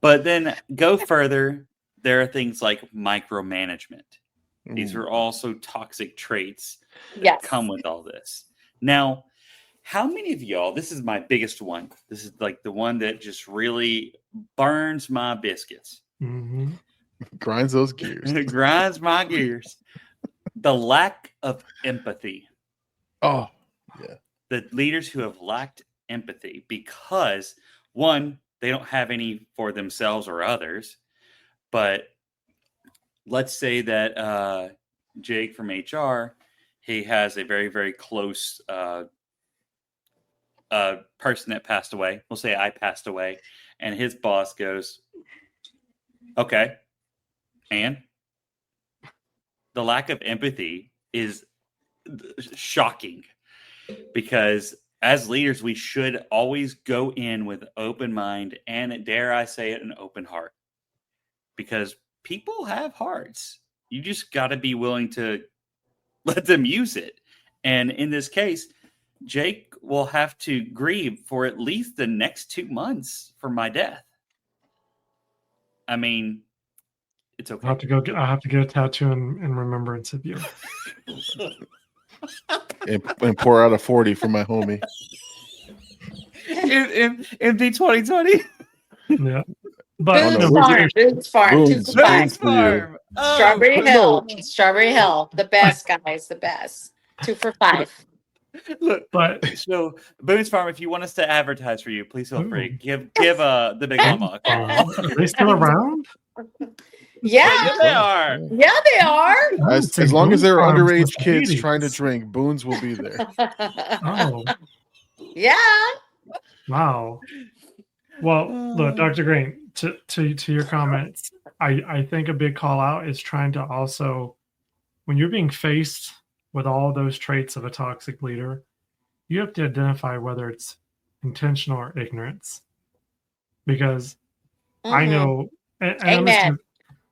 S2: But then go further. There are things like micromanagement. These are also toxic traits that
S5: Yes.
S2: come with all this. Now, how many of y'all, this is my biggest one. This is like the one that just really burns my biscuits.
S4: Mm-hmm.
S3: Grinds those gears.
S2: It grinds my gears. The lack of empathy.
S3: Oh, yeah.
S2: The leaders who have lacked empathy because, one, they don't have any for themselves or others. But let's say that Jake from HR, he has a very, very close person that passed away. We'll say I passed away. And his boss goes, okay. And the lack of empathy is shocking, because as leaders, we should always go in with an open mind and, dare I say it, an open heart, because people have hearts. You just got to be willing to let them use it. And in this case, Jake will have to grieve for at least the next 2 months for my death. I mean, it's okay.
S4: I have to get a tattoo in remembrance of you.
S3: and pour out a 40 for my homie.
S2: In the 2020.
S4: Yeah. But
S5: Boone's Farm, 2 for $5.
S3: Farm.
S2: Oh,
S5: Strawberry Hill. Strawberry Hill. The best, guys. The best. 2 for $5.
S2: Look,
S4: but
S2: so Boone's Farm, if you want us to advertise for you, please feel free. Give the Big Llama a call.
S4: Are they still around?
S5: Yeah.
S2: They are.
S5: Yeah, they are.
S3: As long as there are
S4: Boone's
S3: underage
S4: Farm's
S3: kids
S4: ladies.
S3: trying to drink, Boone's will be there.
S4: Oh,
S5: Yeah.
S4: wow. Well, look, Dr. Green, to your comments, I think a big call out is trying to also, when you're being faced with all those traits of a toxic leader, you have to identify whether it's intentional or ignorance. Because I know, and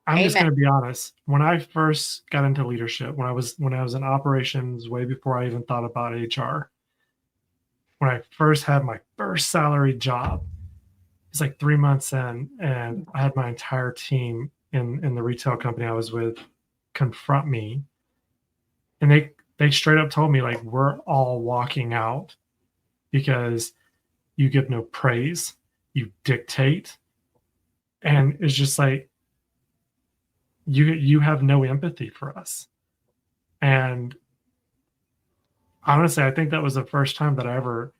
S4: I'm just going to be honest. When I first got into leadership, when I was in operations, way before I even thought about HR, when I first had my first salary job, it's like 3 months in, and I had my entire team in the retail company I was with confront me, and they straight up told me, like, we're all walking out because you give no praise, you dictate, and it's just like you have no empathy for us. And honestly, I think that was the first time that I ever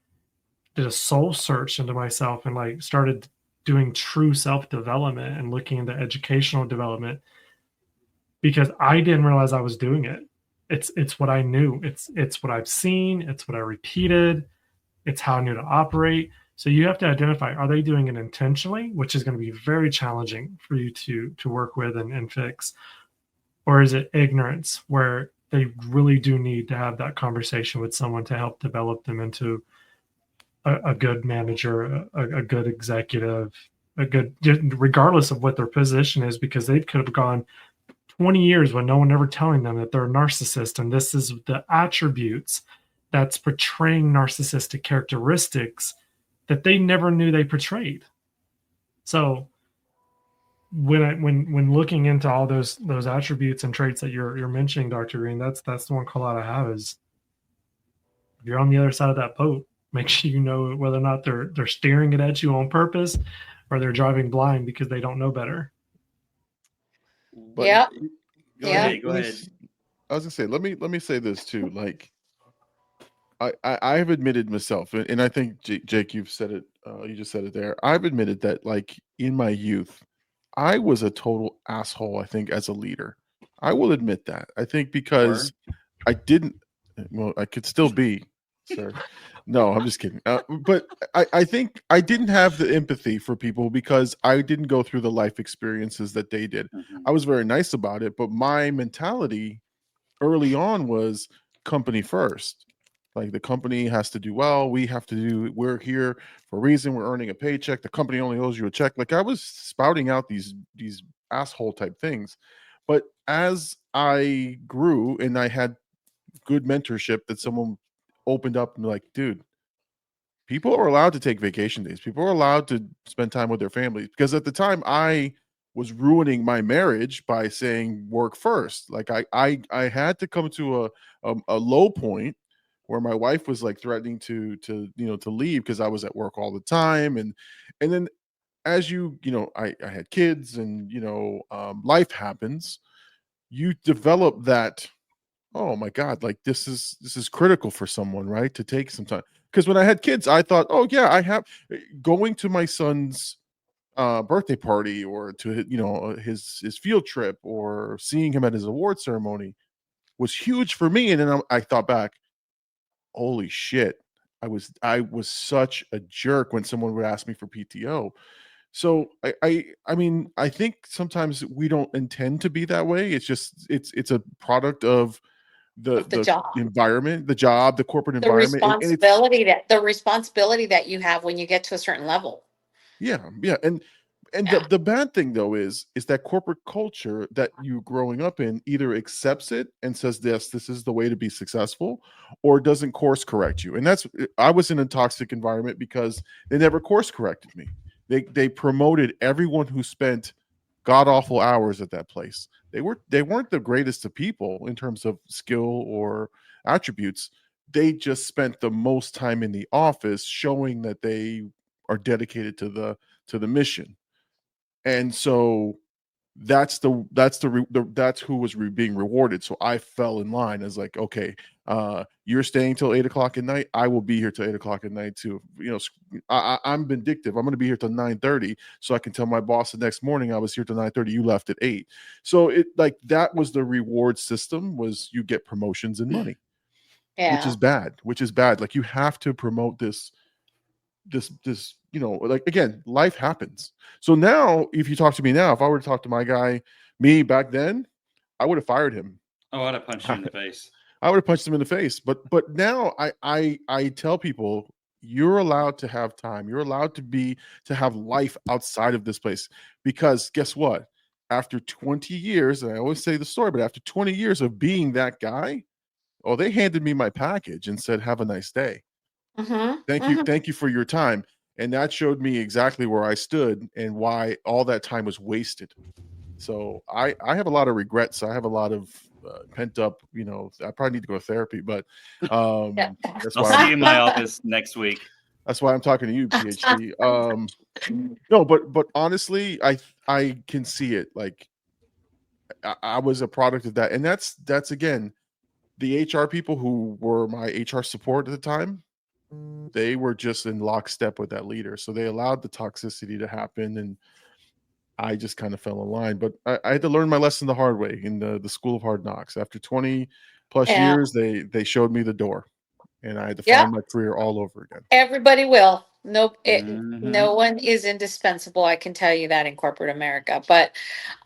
S4: did a soul search into myself and like started doing true self-development and looking into educational development, because I didn't realize I was doing it. It's what I knew. It's what I've seen. It's what I repeated. It's how I knew to operate. So you have to identify, are they doing it intentionally, which is going to be very challenging for you to work with and fix, or is it ignorance, where they really do need to have that conversation with someone to help develop them into a good manager, a good executive, regardless of what their position is, because they could have gone 20 years with no one ever telling them that they're a narcissist, and this is the attributes that's portraying narcissistic characteristics that they never knew they portrayed. So when looking into all those attributes and traits that you're mentioning, Dr. Green, that's the one call out I have is, if you're on the other side of that boat, make sure you know whether or not they're steering it at you on purpose or they're driving blind because they don't know better.
S3: But
S5: Yeah.
S2: Go ahead. Go ahead.
S3: I was gonna say, let me say this too. Like, I have admitted myself, and I think Jake, you've said it. You just said it there. I've admitted that, like, in my youth, I was a total asshole. I think as a leader, I will admit that. I think because I didn't. Well, I could still be, sir. No, I'm just kidding. But I think I didn't have the empathy for people because I didn't go through the life experiences that they did. I was very nice about it, but my mentality early on was company first. Like, the company has to do well. We're here for a reason. We're earning a paycheck. The company only owes you a check. Like, I was spouting out these asshole type things. But as I grew and I had good mentorship, that someone opened up and like, dude, people are allowed to take vacation days. People are allowed to spend time with their families. Because at the time I was ruining my marriage by saying work first. Like, I had to come to a low point where my wife was like threatening to leave because I was at work all the time. And then as I had kids and life happens, you develop that, oh my God, like this is critical for someone, right? To take some time. Because when I had kids, I thought, oh yeah, I have going to my son's birthday party or to his field trip or seeing him at his award ceremony was huge for me. And then I thought back, holy shit, I was such a jerk when someone would ask me for PTO. So I mean, I think sometimes we don't intend to be that way. It's just it's a product of the
S5: job,
S3: environment, the job, the corporate
S5: the
S3: environment, and it's
S5: responsibility that you have when you get to a certain level.
S3: yeah. And the bad thing though is that corporate culture that you growing up in either accepts it and says this is the way to be successful, or doesn't course correct you. And I was in a toxic environment because they never course corrected me. They promoted everyone who spent god awful hours at that place. They weren't the greatest of people in terms of skill or attributes. They just spent the most time in the office showing that they are dedicated to the mission. And so that's who was being rewarded. So I fell in line as like, okay, you're staying till 8:00 at night. I will be here till 8:00 at night too. I'm vindictive. I'm going to be here till 9:30 so I can tell my boss the next morning I was here till 9:30. You left at 8. So it, like, that was the reward system, was you get promotions and money, which is bad. Like, you have to promote this, like, again, life happens. So now, if you talk to me now, if I were to talk to me back then, I would have fired him.
S2: Oh, I'd have punched him in the face.
S3: I would have punched him in the face. But now I tell people, you're allowed to have time. You're allowed to have life outside of this place. Because guess what? After 20 years, and I always say the story, but after 20 years of being that guy, they handed me my package and said, have a nice day. Thank you for your time. And that showed me exactly where I stood and why all that time was wasted. So I have a lot of regrets. I have a lot of pent up, I probably need to go to therapy, but that's
S2: I'll
S3: why
S2: see you in my office next week.
S3: That's why I'm talking to you, PhD. No, but honestly, I can see it. Like, I was a product of that. And that's again, the HR people who were my HR support at the time, they were just in lockstep with that leader. So they allowed the toxicity to happen, and I just kind of fell in line. But I had to learn my lesson the hard way in the school of hard knocks. After 20 plus years, they showed me the door, and I had to find my career all over again.
S5: Everybody will. Nope. No one is indispensable. I can tell you that in corporate America. But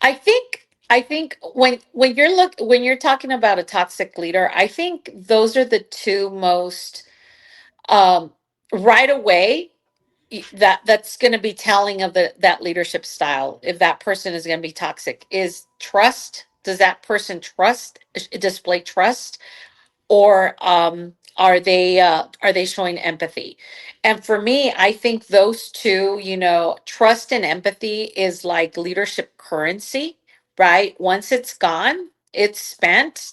S5: I think when you're talking about a toxic leader, I think those are the two most right away that's going to be telling of that leadership style. If that person is going to be toxic, is trust. Does that person display trust, or are they showing empathy? And for me, I think those two, trust and empathy is like leadership currency, right? Once it's gone, it's spent.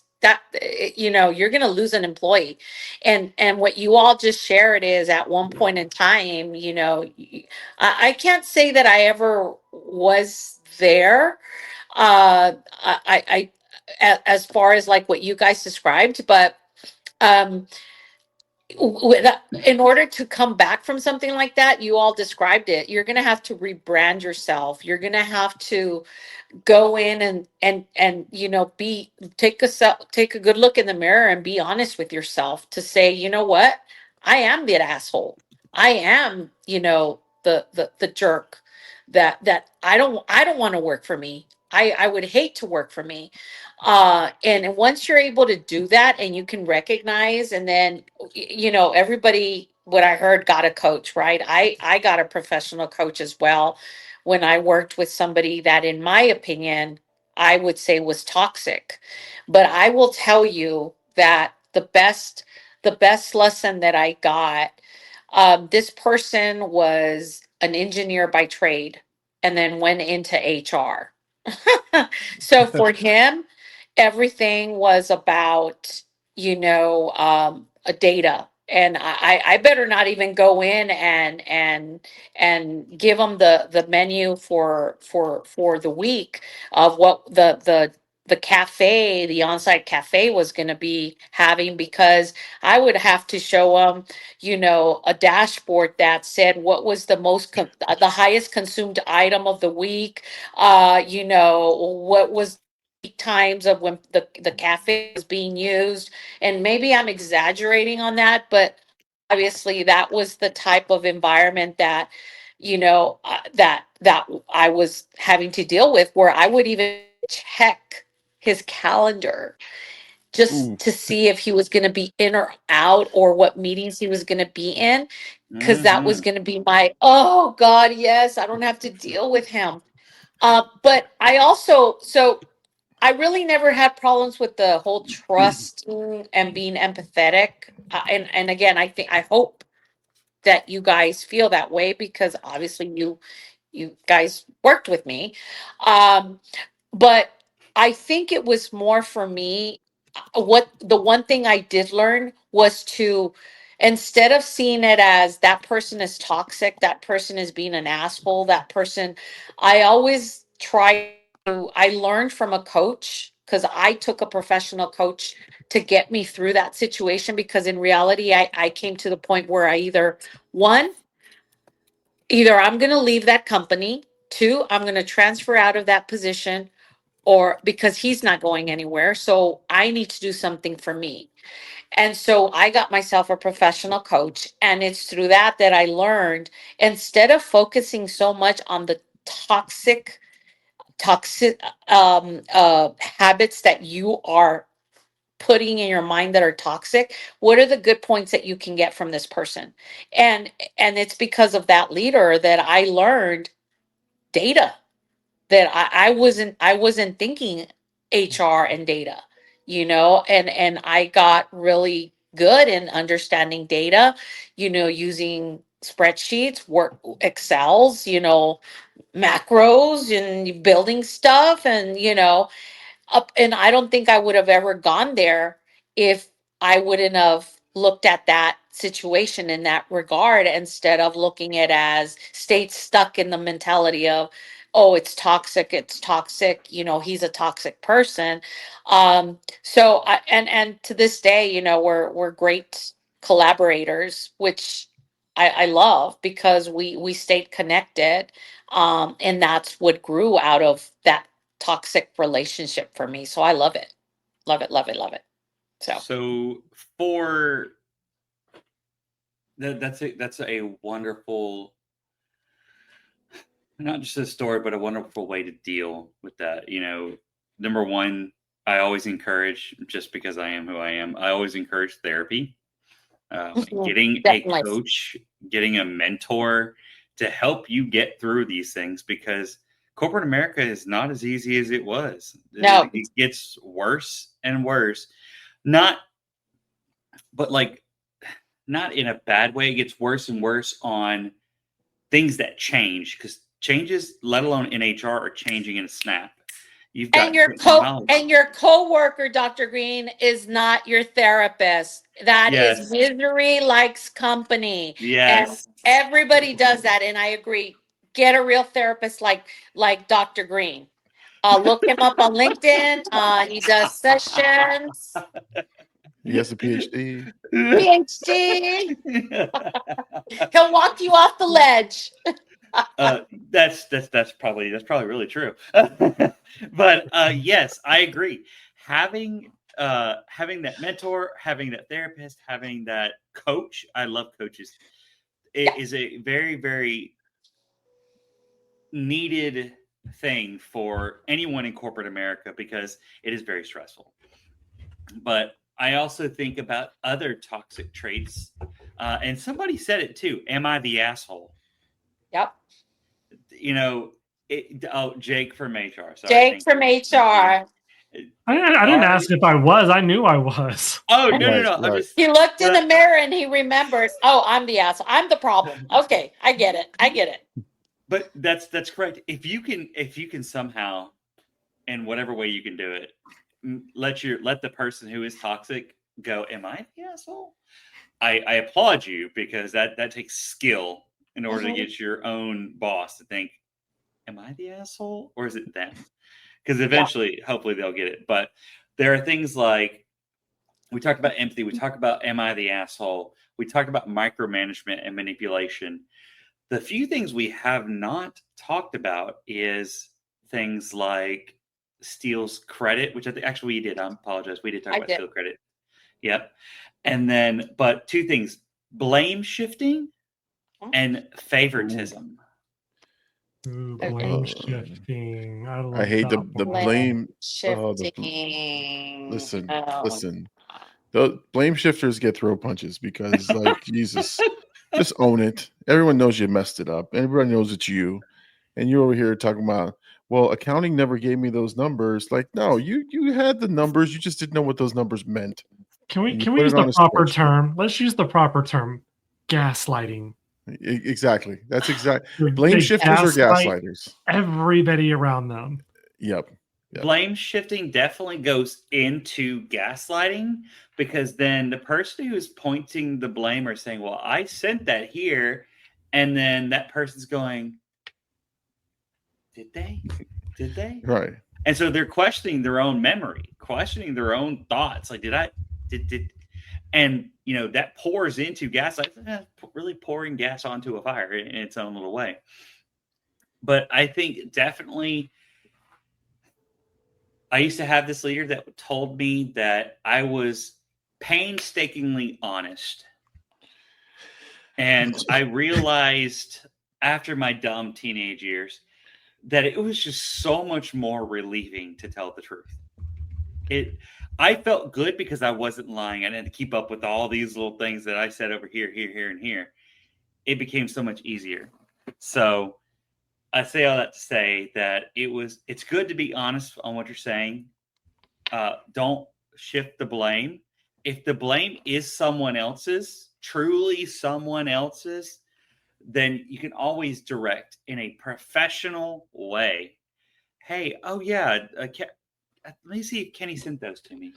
S5: You're going to lose an employee. And what you all just shared is at one point in time, I can't say that I ever was there. As far as like what you guys described, but um in order to come back from something like that, you all described it, you're going to have to rebrand yourself. You're going to have to go in and be take a good look in the mirror and be honest with yourself to say, you know what, I am the asshole. I am, the jerk that I don't want to work for me. I would hate to work for me. And once you're able to do that and you can recognize, and then everybody, what I heard, got a coach, right? I got a professional coach as well when I worked with somebody that, in my opinion, I would say was toxic. But I will tell you that the best lesson that I got, this person was an engineer by trade and then went into HR. So for him, everything was about, a data. And I better not even go in and give them the menu for the week of what the cafe, the on-site cafe was going to be having, because I would have to show them, a dashboard that said what was the highest consumed item of the week, what was times of when the cafe was being used. And maybe I'm exaggerating on that, but obviously that was the type of environment that that I was having to deal with, where I would even check his calendar just to see if he was going to be in or out, or what meetings he was going to be in, because that was going to be my, oh God, yes, I don't have to deal with him. But I really never had problems with the whole trusting and being empathetic. And again, I hope that you guys feel that way, because obviously you guys worked with me. But I think it was more for me. What the one thing I did learn was to, instead of seeing it as that person is toxic, that person is being an asshole, that person, I always try to, I learned from a coach, because I took a professional coach to get me through that situation. Because in reality, I came to the point where I either I'm going to leave that company, two, I'm going to transfer out of that position, or because he's not going anywhere. So I need to do something for me. And so I got myself a professional coach. And it's through that I learned, instead of focusing so much on the toxic habits that you are putting in your mind that are toxic, what are the good points that you can get from this person? And it's because of that leader that I learned data, that I wasn't thinking HR and data, and I got really good in understanding data, using spreadsheets, work Excels, macros, and building stuff, and up. And I don't think I would have ever gone there if I wouldn't have looked at that situation in that regard, instead of looking at as stayed stuck in the mentality of, oh, it's toxic, he's a toxic person. So and to this day, we're great collaborators, which I love, because we stayed connected. And that's what grew out of that toxic relationship for me. So I love it. Love it, love it, love it.
S2: So for that's a wonderful, not just a story, but a wonderful way to deal with that. Number one, I always encourage, just because I am who I am, I always encourage therapy. Getting
S5: Definitely.
S2: a coach, getting a mentor to help you get through these things, because corporate America is not as easy as it was.
S5: No.
S2: It gets worse and worse. Not, but like not in a bad way. It gets worse and worse on things that change, because changes, let alone in HR, are changing in a snap. You've got
S5: and your coworker, Dr. Green, is not your therapist. That is misery likes company.
S2: Yes.
S5: And everybody does that. And I agree. Get a real therapist like Dr. Green. Look him up on LinkedIn. He does sessions.
S3: He has a PhD.
S5: He'll walk you off the ledge.
S2: That's probably really true. But yes, I agree. Having that mentor, having that therapist, having that coach. I love coaches. It is a very, very needed thing for anyone in corporate America, because it is very stressful. But I also think about other toxic traits, and somebody said it too. Am I the asshole?
S5: Yep.
S2: Jake from HR. Sorry,
S5: Jake from HR.
S4: I didn't ask if I was. I knew I was.
S2: Oh, no.
S3: Right.
S5: He looked in the mirror and he remembers, oh, I'm the asshole. I'm the problem. Okay, I get it.
S2: But that's correct. If you can somehow, in whatever way you can do it, let the person who is toxic go, am I the asshole? I applaud you, because that takes skill in order to get your own boss to think, am I the asshole or is it them? Because eventually, hopefully they'll get it. But there are things like, we talked about empathy. We talked about, am I the asshole? We talked about micromanagement and manipulation. The few things we have not talked about is things like steals credit, which I think actually we did. I apologize. We did talk about steal credit. Yep. And then, but two things, blame shifting and favoritism.
S4: Ooh, blame shifting.
S3: I hate the blame
S5: shifting.
S3: Listen. The blame shifters get throw punches, because like Jesus, just own it. Everyone knows you messed it up. Everybody knows it's you. And you're over here talking about, well, accounting never gave me those numbers. Like, no, you had the numbers, you just didn't know what those numbers meant.
S4: Can we use the proper term? Let's use the proper term. Gaslighting.
S3: Exactly. That's exactly. Blame shifters or gaslighters.
S4: Everybody around them.
S3: Yep.
S2: Blame shifting definitely goes into gaslighting, because then the person who's pointing the blame or saying, well, I sent that here, and then that person's going, did they?
S3: Right.
S2: And so they're questioning their own memory, questioning their own thoughts. Like, and that pours into gaslight, really pouring gas onto a fire in its own little way. But I think definitely, I used to have this leader that told me that I was painstakingly honest. And I realized after my dumb teenage years that it was just so much more relieving to tell the truth. I felt good because I wasn't lying. I didn't keep up with all these little things that I said over here, and here. It became so much easier. So I say all that to say that it's good to be honest on what you're saying. Don't shift the blame. If the blame is someone else's, truly someone else's, then you can always direct in a professional way. Hey, oh yeah, let me see if Kenny sent those to me.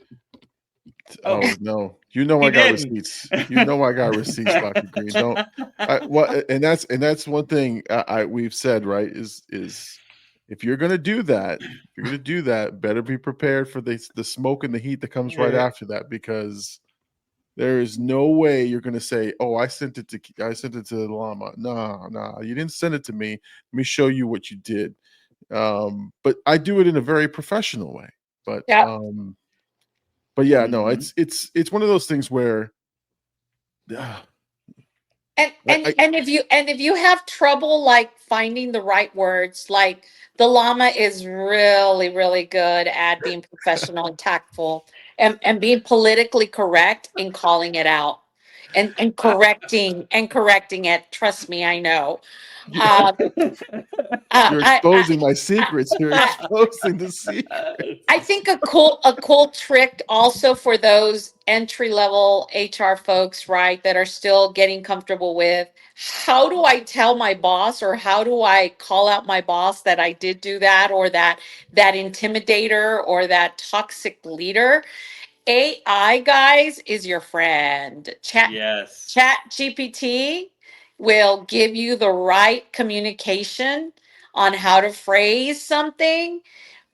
S3: Oh no! I got receipts. I got receipts, Dr. Green. And that's one thing we've said, right? Is if you're gonna do that, better be prepared for the smoke and the heat that comes right after that, because there is no way you're gonna say, "Oh, I sent it to the llama." No, you didn't send it to me. Let me show you what you did. But I do it in a very professional way. But no, it's one of those things where,
S5: and if you have trouble like finding the right words, like the llama is really, really good at being professional and tactful and being politically correct in calling it out. and correcting it. Trust me, I know. Um,
S3: You're
S5: I,
S3: exposing my secrets. You're exposing the secret.
S5: I think a cool trick also for those entry level HR folks, right, that are still getting comfortable with, how do I tell my boss, or how do I call out my boss that I did do that, or that intimidator or that toxic leader? AI, guys, is your friend. Chat GPT will give you the right communication on how to phrase something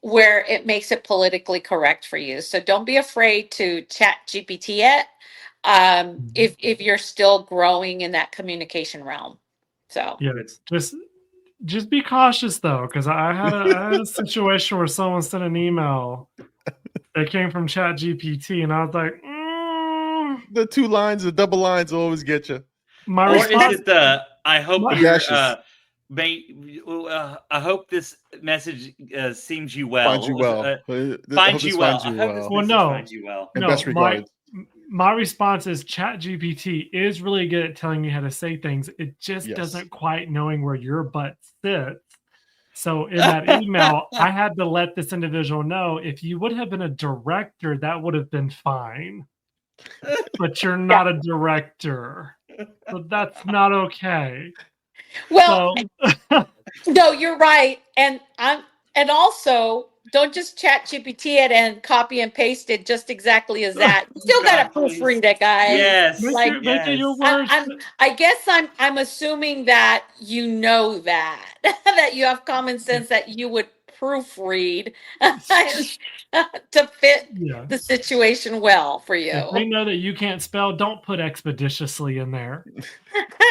S5: where it makes it politically correct for you. So don't be afraid to chat GPT it, if you're still growing in that communication realm. So
S4: Yeah, just be cautious though, because I had a situation where someone sent an email that came from Chat GPT, and I was like,
S3: The two lines, the double lines will always get you.
S4: my
S2: Or
S4: response.
S2: is it the I hope
S4: My-
S2: you're
S3: Dashes.
S2: I hope this message seems you well.
S3: Finds you well.
S2: Finds you well.
S3: Finds you
S2: I hope this
S3: well.
S4: Well,
S2: message
S4: no.
S2: finds you well.
S3: And
S4: No,
S3: best regards.
S4: my response is Chat GPT is really good at telling you how to say things. It just
S3: Yes.
S4: doesn't quite knowing where your butt sits. So in that email, I had to let this individual know, if you would have been a director, that would have been fine. But you're not a director. So that's not okay.
S5: well,
S4: So
S5: no, you're right. And also don't just chat GPT it and copy and paste it just exactly as that. Still gotta
S2: God, please.
S5: proofread it, guys.
S2: Yes.
S5: Like,
S4: make it your words.
S5: I guess I'm assuming that you know that that you have common sense, that you would proofread to fit
S4: Yeah.
S5: the situation well for you.
S4: If they know that you can't spell, don't put expeditiously in there.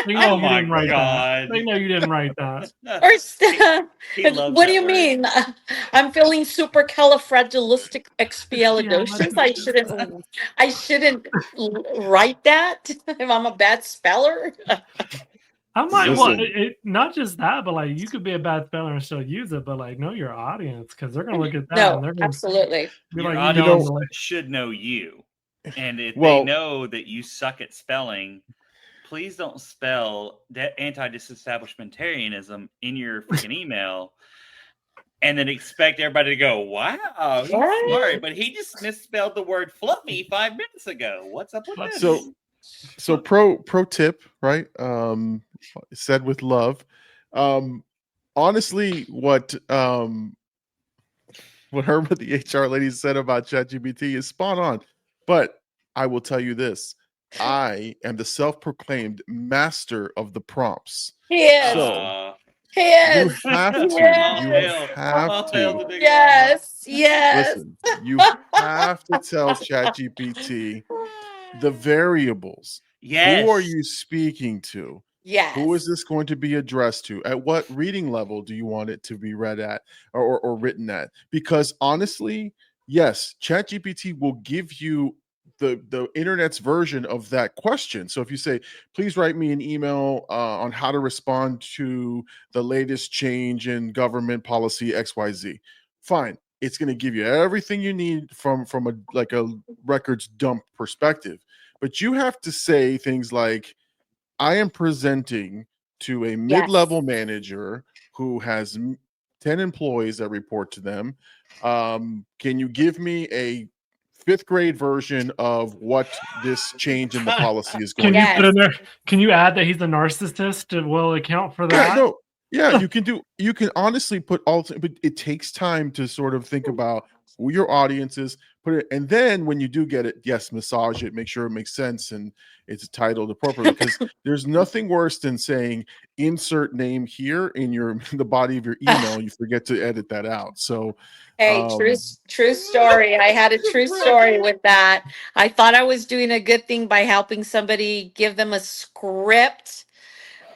S4: They
S2: Oh
S4: know you
S2: my
S4: didn't write
S2: God.
S4: that. They know you didn't write that.
S5: Or
S2: He loves
S5: what do
S2: that
S5: you
S2: word.
S5: mean? I'm feeling supercalifragilisticexpialidocious. I shouldn't write that if I'm a bad speller.
S4: I might
S3: Listen.
S4: not just that, but like you could be a bad speller and still use it, but like know your audience, because they're gonna look at that and
S5: No,
S4: they're gonna
S5: absolutely.
S4: be
S2: Your
S4: like,
S2: audience
S4: no.
S2: should know you. And if they
S3: Well-
S2: know that you suck at spelling, please don't spell anti-disestablishmentarianism in your freaking email and then expect everybody to go, wow, he's
S5: Right.
S2: smart. But he just misspelled the word fluffy 5 minutes ago. What's up with this?
S3: So pro tip, right? Said with love. Honestly, what Irma the HR lady said about ChatGPT is spot on. But I will tell you this: I am the self-proclaimed master of the prompts.
S5: He is.
S3: So
S5: He
S3: you
S5: is.
S3: have to.
S5: Yes.
S3: You have to.
S5: Yes. Yes.
S3: Listen, you have to tell ChatGPT the variables.
S2: Yes.
S3: Who are you speaking to?
S5: Yes.
S3: Who is this going to be addressed to? At what reading level do you want it to be read at or written at? Because honestly, yes, ChatGPT will give you the internet's version of that question. So if you say, please write me an email on how to respond to the latest change in government policy XYZ, fine. It's going to give you everything you need from a records dump perspective. But you have to say things like, I am presenting to a mid-level manager who has 10 employees that report to them. Can you give me a 5th grade version of what this change in the policy is going
S4: Can you
S3: to
S4: put in there? Can you add that he's a narcissist? Will account for that?
S3: no. Yeah, you can honestly put but it takes time to sort of think about who your audience is, put it, and then when you do get it, yes, massage it, make sure it makes sense and it's titled appropriately, because there's nothing worse than saying insert name here in the body of your email and you forget to edit that out. So
S5: Hey, true story. I had a true story with that. I thought I was doing a good thing by helping somebody give them a script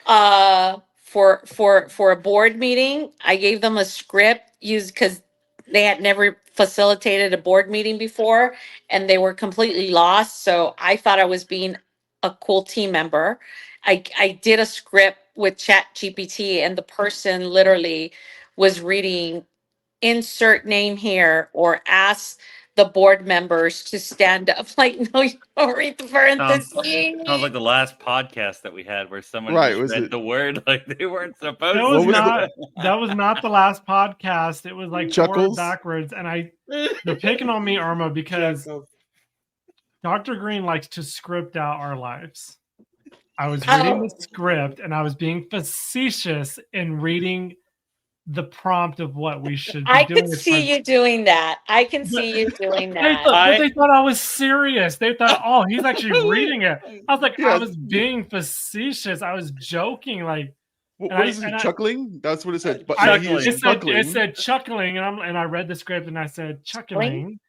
S5: for a board meeting. I gave them a script used because they had never facilitated a board meeting before and they were completely lost. So I thought I was being a cool team member. I did a script with Chat GPT and the person literally was reading insert name here or ask the board members to stand up. Like, no, you don't read the parentheses.
S2: Sounds like the last podcast that we had where someone
S3: Right,
S2: just
S3: was
S2: read
S3: it-
S2: the word like they weren't supposed
S4: That
S2: to.
S4: was
S3: was
S4: not that was not the last podcast. It was like
S3: Chuckles?
S4: forward backwards, and they're picking on me, Irma, because Dr. Green likes to script out our lives. I was reading the script, and I was being facetious in reading the prompt of what we should be
S5: I
S4: doing.
S5: can see you doing that. I can
S4: But-
S5: see you doing
S4: They
S5: that.
S4: thought, they thought I was serious. They thought, oh, he's actually reading it. I was like, I
S3: Yes.
S4: was being facetious. I was joking. Like,
S3: What is it? Chuckling? That's what it said. But he is
S4: it said chuckling, and I read the script and I said chuckling.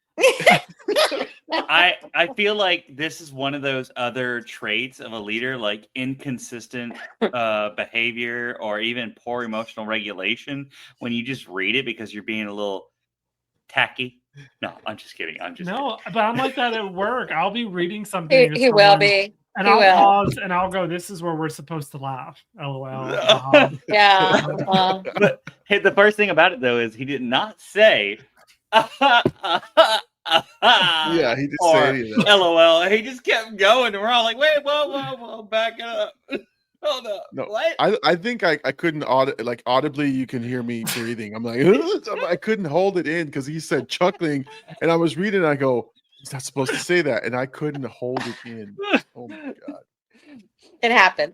S2: I feel like this is one of those other traits of a leader, like inconsistent behavior or even poor emotional regulation when you just read it because you're being a little tacky. No, I'm just kidding.
S4: But I'm like that at work. I'll be reading something.
S5: He will be.
S4: And
S5: He
S4: I'll
S5: will.
S4: pause and I'll go, this is where we're supposed to laugh. LOL.
S5: Yeah.
S2: But hey, the first thing about it though is he did not say
S3: yeah, he didn't say any of that.
S2: LOL. He just kept going, and we're all like, "Wait, whoa, back it up, hold up."
S3: No,
S2: what?
S3: I think I couldn't audibly. You can hear me breathing. I'm like, I couldn't hold it in because he said chuckling, and I was reading. And I go, he's not supposed to say that, and I couldn't hold it in. Oh my god,
S5: it happens.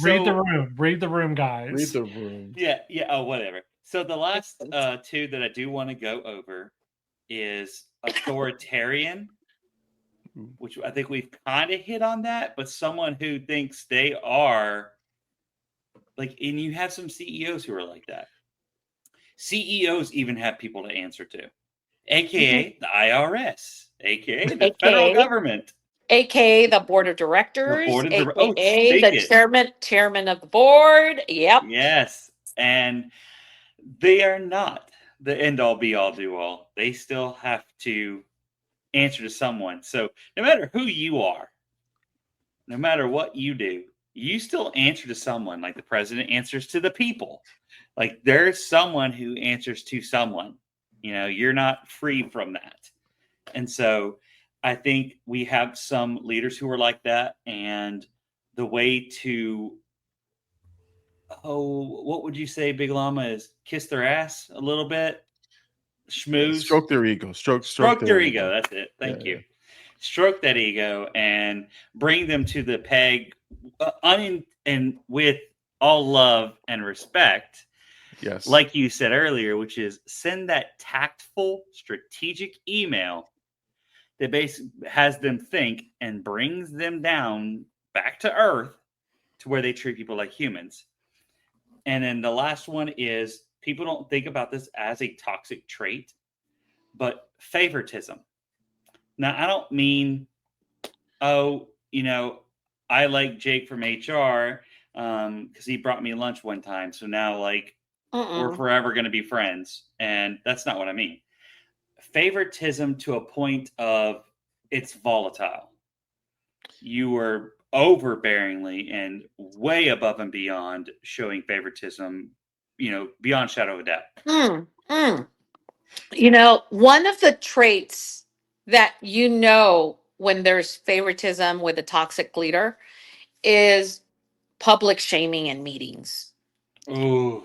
S4: Read the room. Read the room, guys.
S3: Read the room.
S2: Yeah. Oh, whatever. So the last two that I do want to go over is authoritarian, which I think we've kind of hit on that, but someone who thinks they are like, and you have some CEOs who are like that. CEOs even have people to answer to, aka the IRS, aka the federal government,
S5: aka the board of directors, aka the chairman of the board. Yep.
S2: Yes, and they are not the end all be all do all. They still have to answer to someone. So no matter who you are, no matter what you do, you still answer to someone. Like the president answers to the people. Like there's someone who answers to someone. You know, you're not free from that. And so I think we have some leaders who are like that. And the way to, what would you say, Big Llama, is kiss their ass a little bit? Schmooze?
S3: Stroke their ego. Stroke
S2: their ego. That's it. Thank you. Stroke that ego and bring them to the peg and with all love and respect.
S3: Yes.
S2: Like you said earlier, which is send that tactful, strategic email that basically has them think and brings them down back to earth to where they treat people like humans. And then the last one is people don't think about this as a toxic trait, but favoritism. Now, I don't mean, I like Jake from HR because he brought me lunch one time. So now, like, we're forever going to be friends. And that's not what I mean. Favoritism to a point of it's volatile. You were overbearingly and way above and beyond showing favoritism, beyond shadow of a doubt.
S5: One of the traits that when there's favoritism with a toxic leader is public shaming in meetings.
S2: Ooh.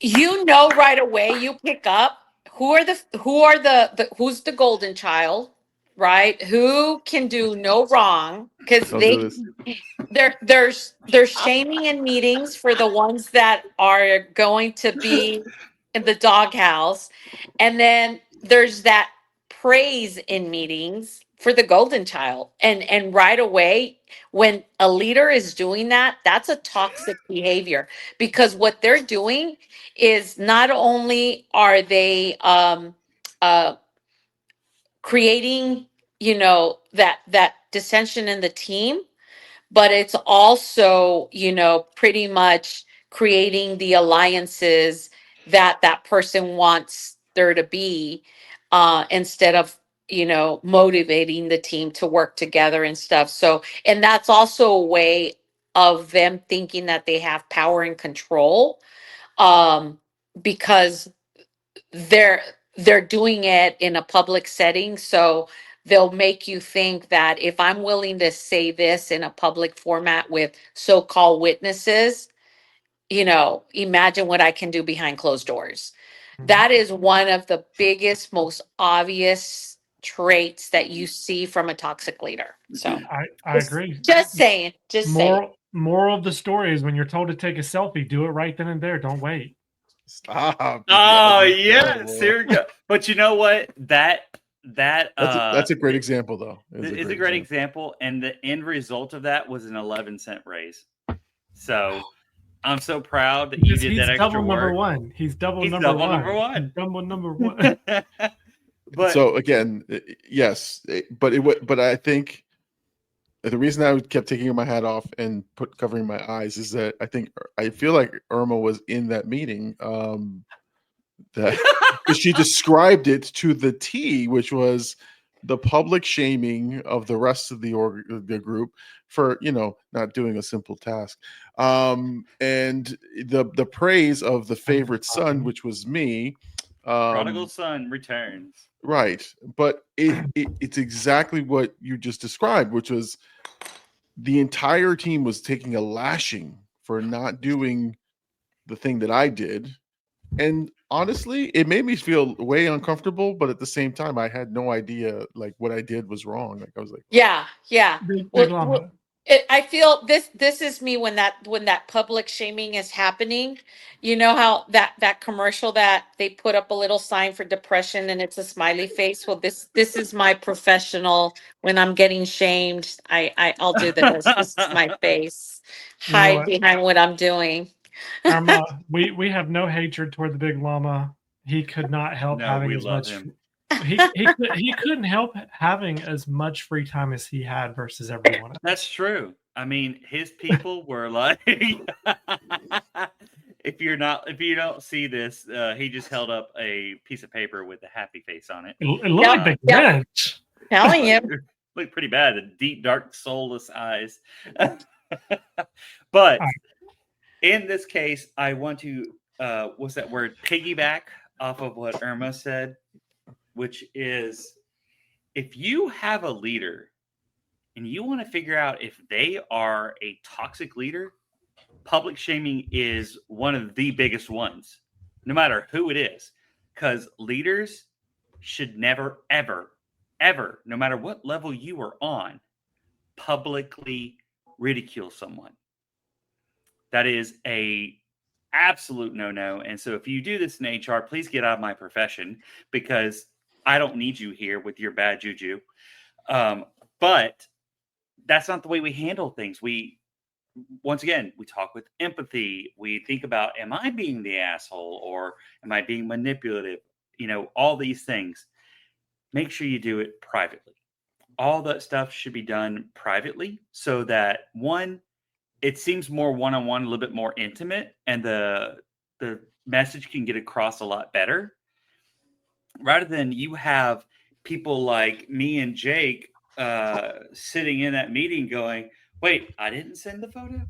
S5: Right away, you pick up who's the golden child, right? Who can do no wrong because there's shaming in meetings for the ones that are going to be in the doghouse, and then there's that praise in meetings for the golden child. And right away, when a leader is doing that, that's a toxic behavior because what they're doing is not only are they creating, that dissension in the team, but it's also, pretty much creating the alliances that person wants there to be instead of, motivating the team to work together and stuff. So, and that's also a way of them thinking that they have power and control because they're doing it in a public setting. So they'll make you think that if I'm willing to say this in a public format with so-called witnesses, imagine what I can do behind closed doors. That is one of the biggest, most obvious traits that you see from a toxic leader. So
S4: I agree.
S5: Just saying.
S4: Moral of the story is when you're told to take a selfie, do it right then and there. Don't wait.
S3: Stop.
S2: Oh yes, here we go. But you know what? That's
S3: a great example, though.
S2: It's a great example, and the end result of that was an 11-cent raise. So I'm so proud that you did that extra work.
S4: He's double number one. Double number one.
S3: But so again, yes, but I think the reason I kept taking my hat off and covering my eyes is that I feel like Irma was in that meeting. That because she described it to the T, which was the public shaming of the rest of the group for not doing a simple task, and the praise of the favorite son, which was me.
S2: Prodigal son returns.
S3: Right, but it's exactly what you just described, which was the entire team was taking a lashing for not doing the thing that I did. And honestly, it made me feel way uncomfortable, but at the same time, I had no idea like what I did was wrong. Like I was like,
S5: yeah. I feel this is me when that public shaming is happening. You know how that commercial that they put up a little sign for depression and it's a smiley face. Well, this is my professional when I'm getting shamed. I'll do this. This is my face. Hide behind what I'm doing.
S4: Irma, we have no hatred toward the big llama. He could not help having as much. He couldn't help having as much free time as he had versus everyone else.
S2: That's true. I mean, his people were like, if you don't see this, he just held up a piece of paper with a happy face on it.
S4: It looked like the Grinch.
S5: Telling you,
S2: looked pretty bad. The deep, dark, soulless eyes. But in this case, I want to what's that word? Piggyback off of what Irma said, which is if you have a leader and you want to figure out if they are a toxic leader, public shaming is one of the biggest ones, no matter who it is, because leaders should never, ever, ever, no matter what level you are on, publicly ridicule someone. That is a absolute no-no. And so if you do this in HR, please get out of my profession because I don't need you here with your bad juju. But that's not the way we handle things. Once again, we talk with empathy. We think about, am I being the asshole or am I being manipulative? All these things. Make sure you do it privately. All that stuff should be done privately so that one, it seems more one-on-one, a little bit more intimate, and the message can get across a lot better. Rather than you have people like me and Jake sitting in that meeting going, wait, I didn't send the photo?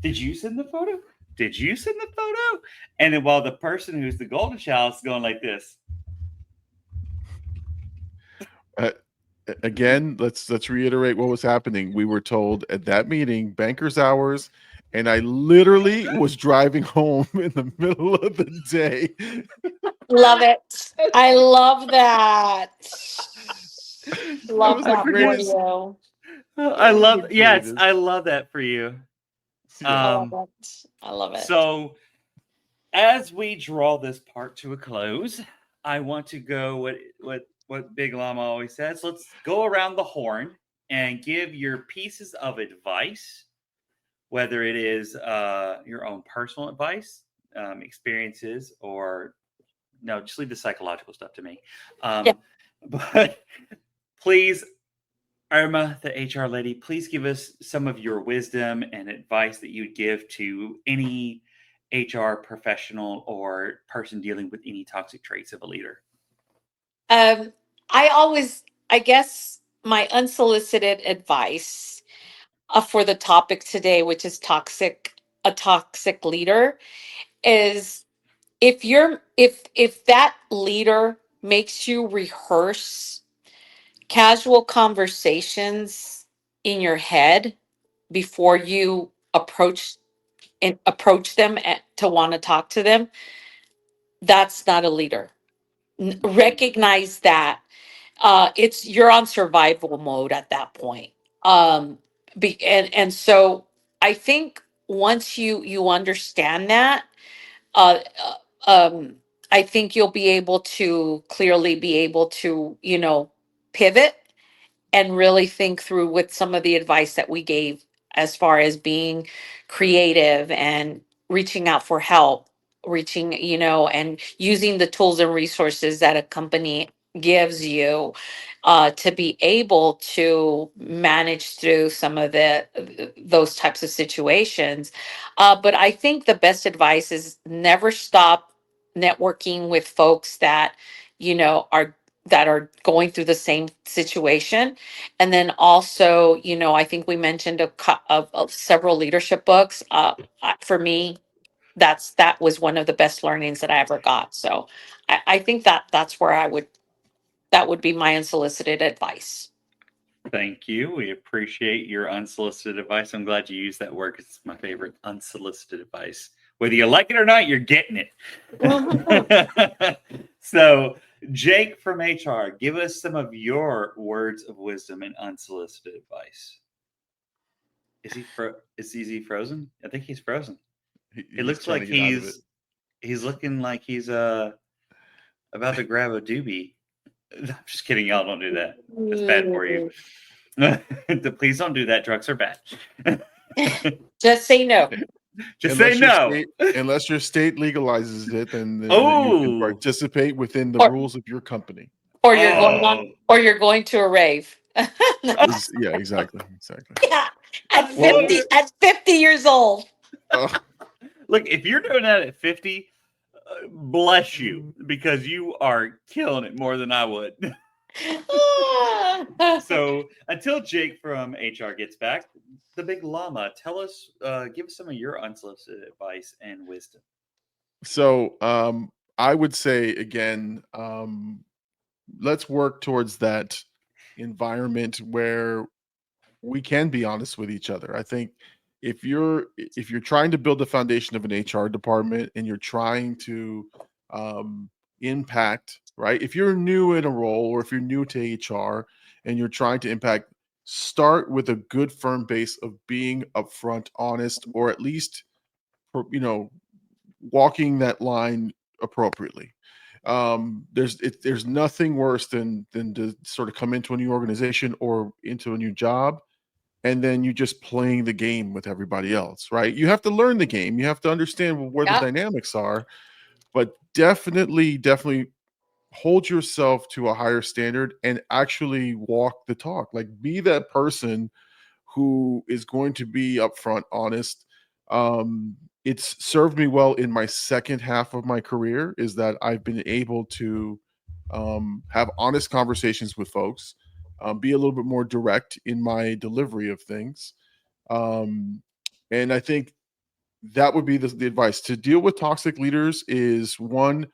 S2: Did you send the photo? Did you send the photo? And then while the person who's the golden child is going like this.
S3: Again, let's reiterate what was happening. We were told at that meeting, banker's hours, and I literally was driving home in the middle of the day.
S5: Love it. I love that. Love that for you.
S2: I love that for you.
S5: I love it.
S2: So as we draw this part to a close, I want to go what Big Llama always says. Let's go around the horn and give your pieces of advice, whether it is your own personal advice, experiences, or no, just leave the psychological stuff to me. But please, Irma, the HR lady, please give us some of your wisdom and advice that you would give to any HR professional or person dealing with any toxic traits of a leader.
S5: I guess my unsolicited advice for the topic today, which is a toxic leader, is if that leader makes you rehearse casual conversations in your head before you approach them to want to talk to them, that's not a leader. Recognize that you're on survival mode at that point. And so I think once you understand that, uh, I think you'll be able to clearly be able to, pivot and really think through with some of the advice that we gave as far as being creative and reaching out for help, and using the tools and resources that a company gives you to be able to manage through some of those types of situations. But I think the best advice is never stop networking with folks that are going through the same situation. And then also, I think we mentioned of several leadership books. For me, that was one of the best learnings that I ever got. So I think that's where that would be my unsolicited advice.
S2: Thank you. We appreciate your unsolicited advice. I'm glad you used that word because it's my favorite, unsolicited advice. Whether you like it or not, you're getting it. So, Jake from HR, give us some of your words of wisdom and unsolicited advice. Is he frozen? I think he's frozen. It looks like he's looking like he's about to grab a doobie. I'm just kidding. Y'all don't do that. It's bad for you. Please don't do that. Drugs are bad.
S5: Just say no.
S2: Say no.
S3: Unless your state legalizes it, then you can participate within the rules of your company.
S5: Or you're going to a rave.
S3: Yeah, exactly.
S5: Yeah, at 50 years old.
S2: Look, if you're doing that at 50, bless you, because you are killing it more than I would. So until Jake from HR gets back, the big llama, give us some of your unsolicited advice and wisdom.
S3: So I would say again, let's work towards that environment where we can be honest with each other. I think if you're trying to build the foundation of an HR department and you're trying to impact, right? If you're new in a role or if you're new to HR and you're trying to impact, start with a good firm base of being upfront, honest, or at least, walking that line appropriately. There's nothing worse than to sort of come into a new organization or into a new job and then you just playing the game with everybody else, right? You have to learn the game. You have to understand where the dynamics are, but definitely hold yourself to a higher standard and actually walk the talk. Like, be that person who is going to be upfront, honest. It's served me well in my second half of my career, is that I've been able to have honest conversations with folks, be a little bit more direct in my delivery of things. And I think that would be the advice. To deal with toxic leaders is, one,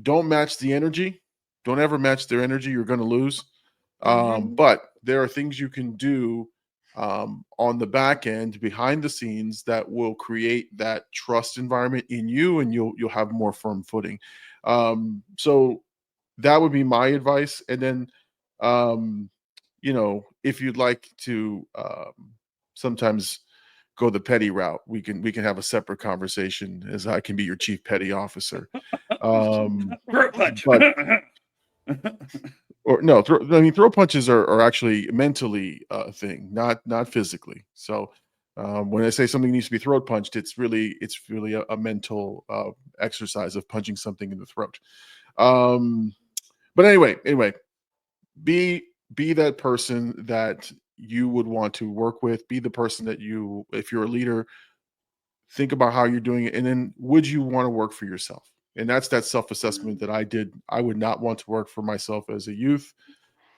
S3: don't match the energy. Don't ever match their energy. You're going to lose. But there are things you can do on the back end, behind the scenes, that will create that trust environment in you, and you'll have more firm footing. So that would be my advice. And then, if you'd like to sometimes go the petty route, we can have a separate conversation, as I can be your chief petty officer. Throw punches are actually mentally a thing, not physically. So when I say something needs to be throat punched, it's really a mental exercise of punching something in the throat. But anyway, be that person that you would want to work with. Be the person that if you're a leader, think about how you're doing it, and then would you want to work for yourself? And that's that self-assessment that I did. I would not want to work for myself as a youth.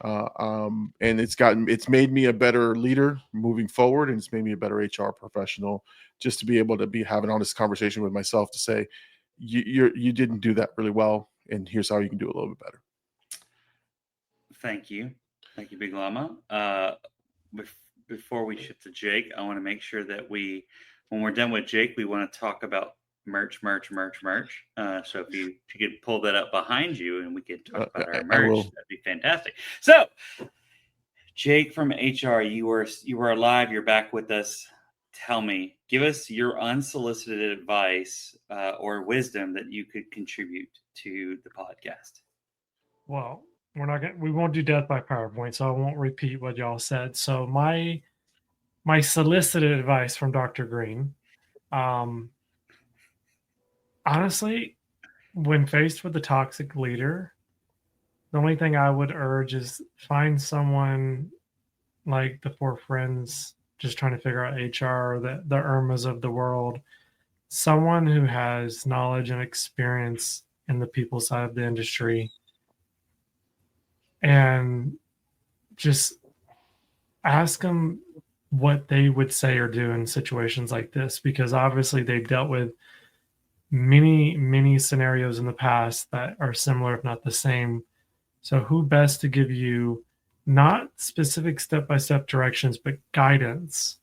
S3: And it's made me a better leader moving forward, and it's made me a better HR professional, just to be able to have an honest conversation with myself to say, you didn't do that really well, and here's how you can do it a little bit better.
S2: Thank you, Big Llama. Before we shift to Jake, I want to make sure that when we're done with Jake, we want to talk about merch. So if you could pull that up behind you and we could talk about our merch, that'd be fantastic. So, Jake from HR, you are alive. You're back with us. Tell me, give us your unsolicited advice or wisdom that you could contribute to the podcast.
S4: Well, we won't do death by PowerPoint, so I won't repeat what y'all said. So my solicited advice from Dr. Green, honestly, when faced with a toxic leader, the only thing I would urge is find someone like the four friends just trying to figure out HR, the Irmas of the world, someone who has knowledge and experience in the people side of the industry, and just ask them what they would say or do in situations like this, because obviously they've dealt with many scenarios in the past that are similar, if not the same. So who best to give you not specific step-by-step directions, but guidance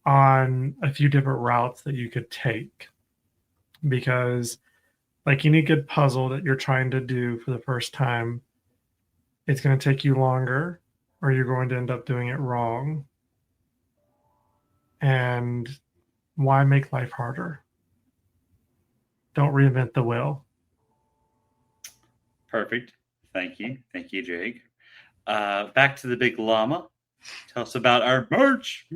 S4: on a few different routes that you could take? Because like any good puzzle that you're trying to do for the first time, it's going to take you longer, or you're going to end up doing it wrong. And why make life harder? Don't reinvent the wheel.
S2: Perfect. Thank you, Jake. Back to the Big Llama. Tell us about our merch.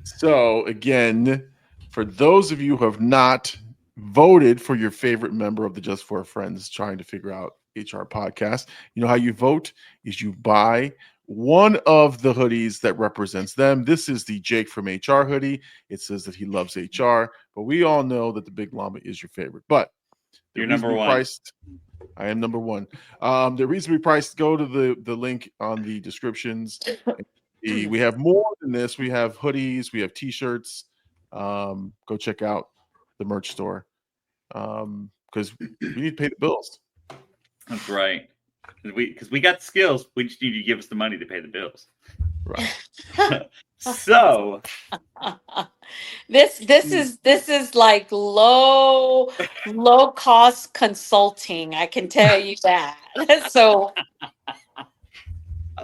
S3: So again, for those of you who have not voted for your favorite member of the Just for Friends trying to figure out HR podcast, you know how you vote is you buy one of the hoodies that represents them. This is the Jake from HR hoodie. It says that he loves HR, but we all know that the Big Llama is your favorite. But
S2: you're number one.
S3: I am number one. The reason we priced, go to the link on the descriptions. We have more than this. We have hoodies. We have T-shirts. Go check out the merch store because we need to pay the bills.
S2: That's right. Because we got the skills. We just need you to give us the money to pay the bills.
S3: Right.
S2: So
S5: this is like low cost consulting. I can tell you that. So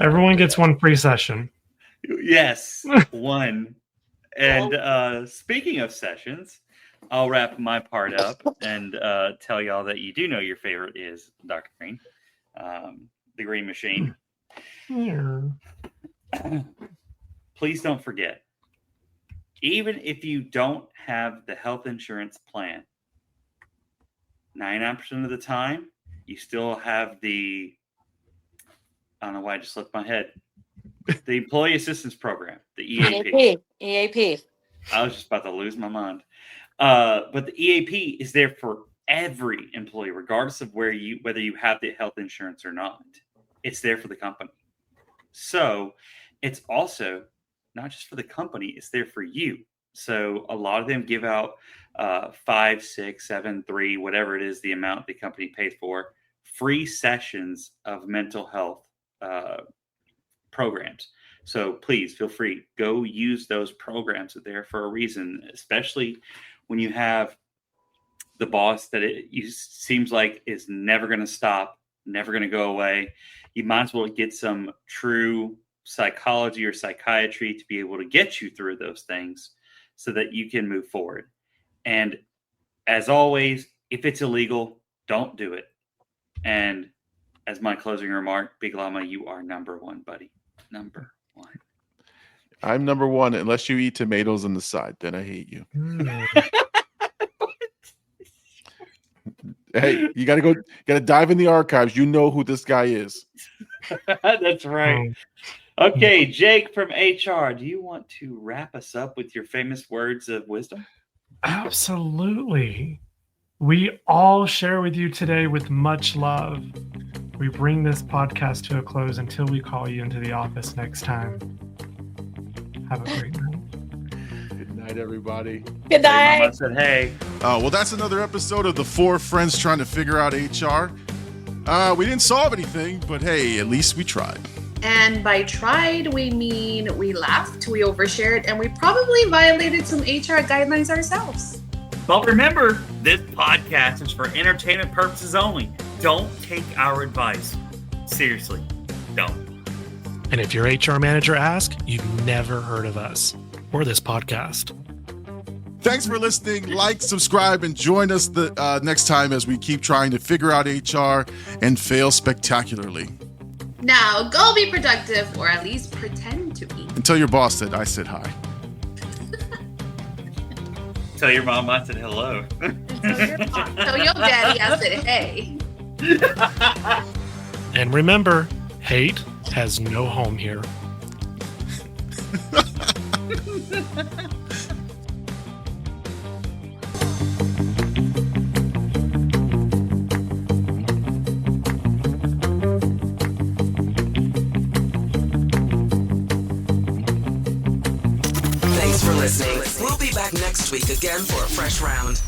S4: everyone gets one free session.
S2: Yes, one. And speaking of sessions, I'll wrap my part up and tell y'all that you do know your favorite is Dr. Green, the Green Machine.
S4: Yeah.
S2: Please don't forget, even if you don't have the health insurance plan, 99% of the time, you still have I don't know why I just left my head, the Employee Assistance Program, the EAP.
S5: EAP.
S2: I was just about to lose my mind. But the EAP is there for every employee, regardless of whether you have the health insurance or not. It's there for the company. So it's also not just for the company, it's there for you. So a lot of them give out 5, 6, 7, 3, whatever it is, the amount the company paid for, free sessions of mental health programs. So please feel free, go use those programs. They're there for a reason, especially when you have the boss that seems like is never going to stop, never going to go away. You might as well get some true psychology or psychiatry to be able to get you through those things so that you can move forward. And as always, if it's illegal, don't do it. And as my closing remark, Big Llama, you are number one, buddy. Number one.
S3: I'm number one unless you eat tomatoes on the side. Then I hate you. Hey, you gotta dive in the archives. You know who this guy is.
S2: That's right. Okay, Jake from HR, do you want to wrap us up with your famous words of wisdom?
S4: Absolutely. We all share with you today with much love. We bring this podcast to a close until we call you into the office next time. Have a great night.
S3: Good night, everybody.
S5: Good night.
S2: Mama said, hey.
S3: Well, that's another episode of the Four Friends Trying to Figure Out HR. We didn't solve anything, but hey, at least we tried.
S1: And by tried, we mean we laughed, we overshared, and we probably violated some HR guidelines ourselves.
S2: But remember, this podcast is for entertainment purposes only. Don't take our advice. Seriously, don't.
S6: And if your HR manager asks, you've never heard of us or this podcast.
S3: Thanks for listening. Like, subscribe, and join us the next time as we keep trying to figure out HR and fail spectacularly.
S1: Now, go be productive, or at least pretend to be.
S3: And tell your boss that I said hi.
S2: Tell your mom I said hello.
S1: Tell your daddy I said hey.
S6: And remember, hate has no home here.
S7: Thanks for listening. We'll be back next week again for a fresh round.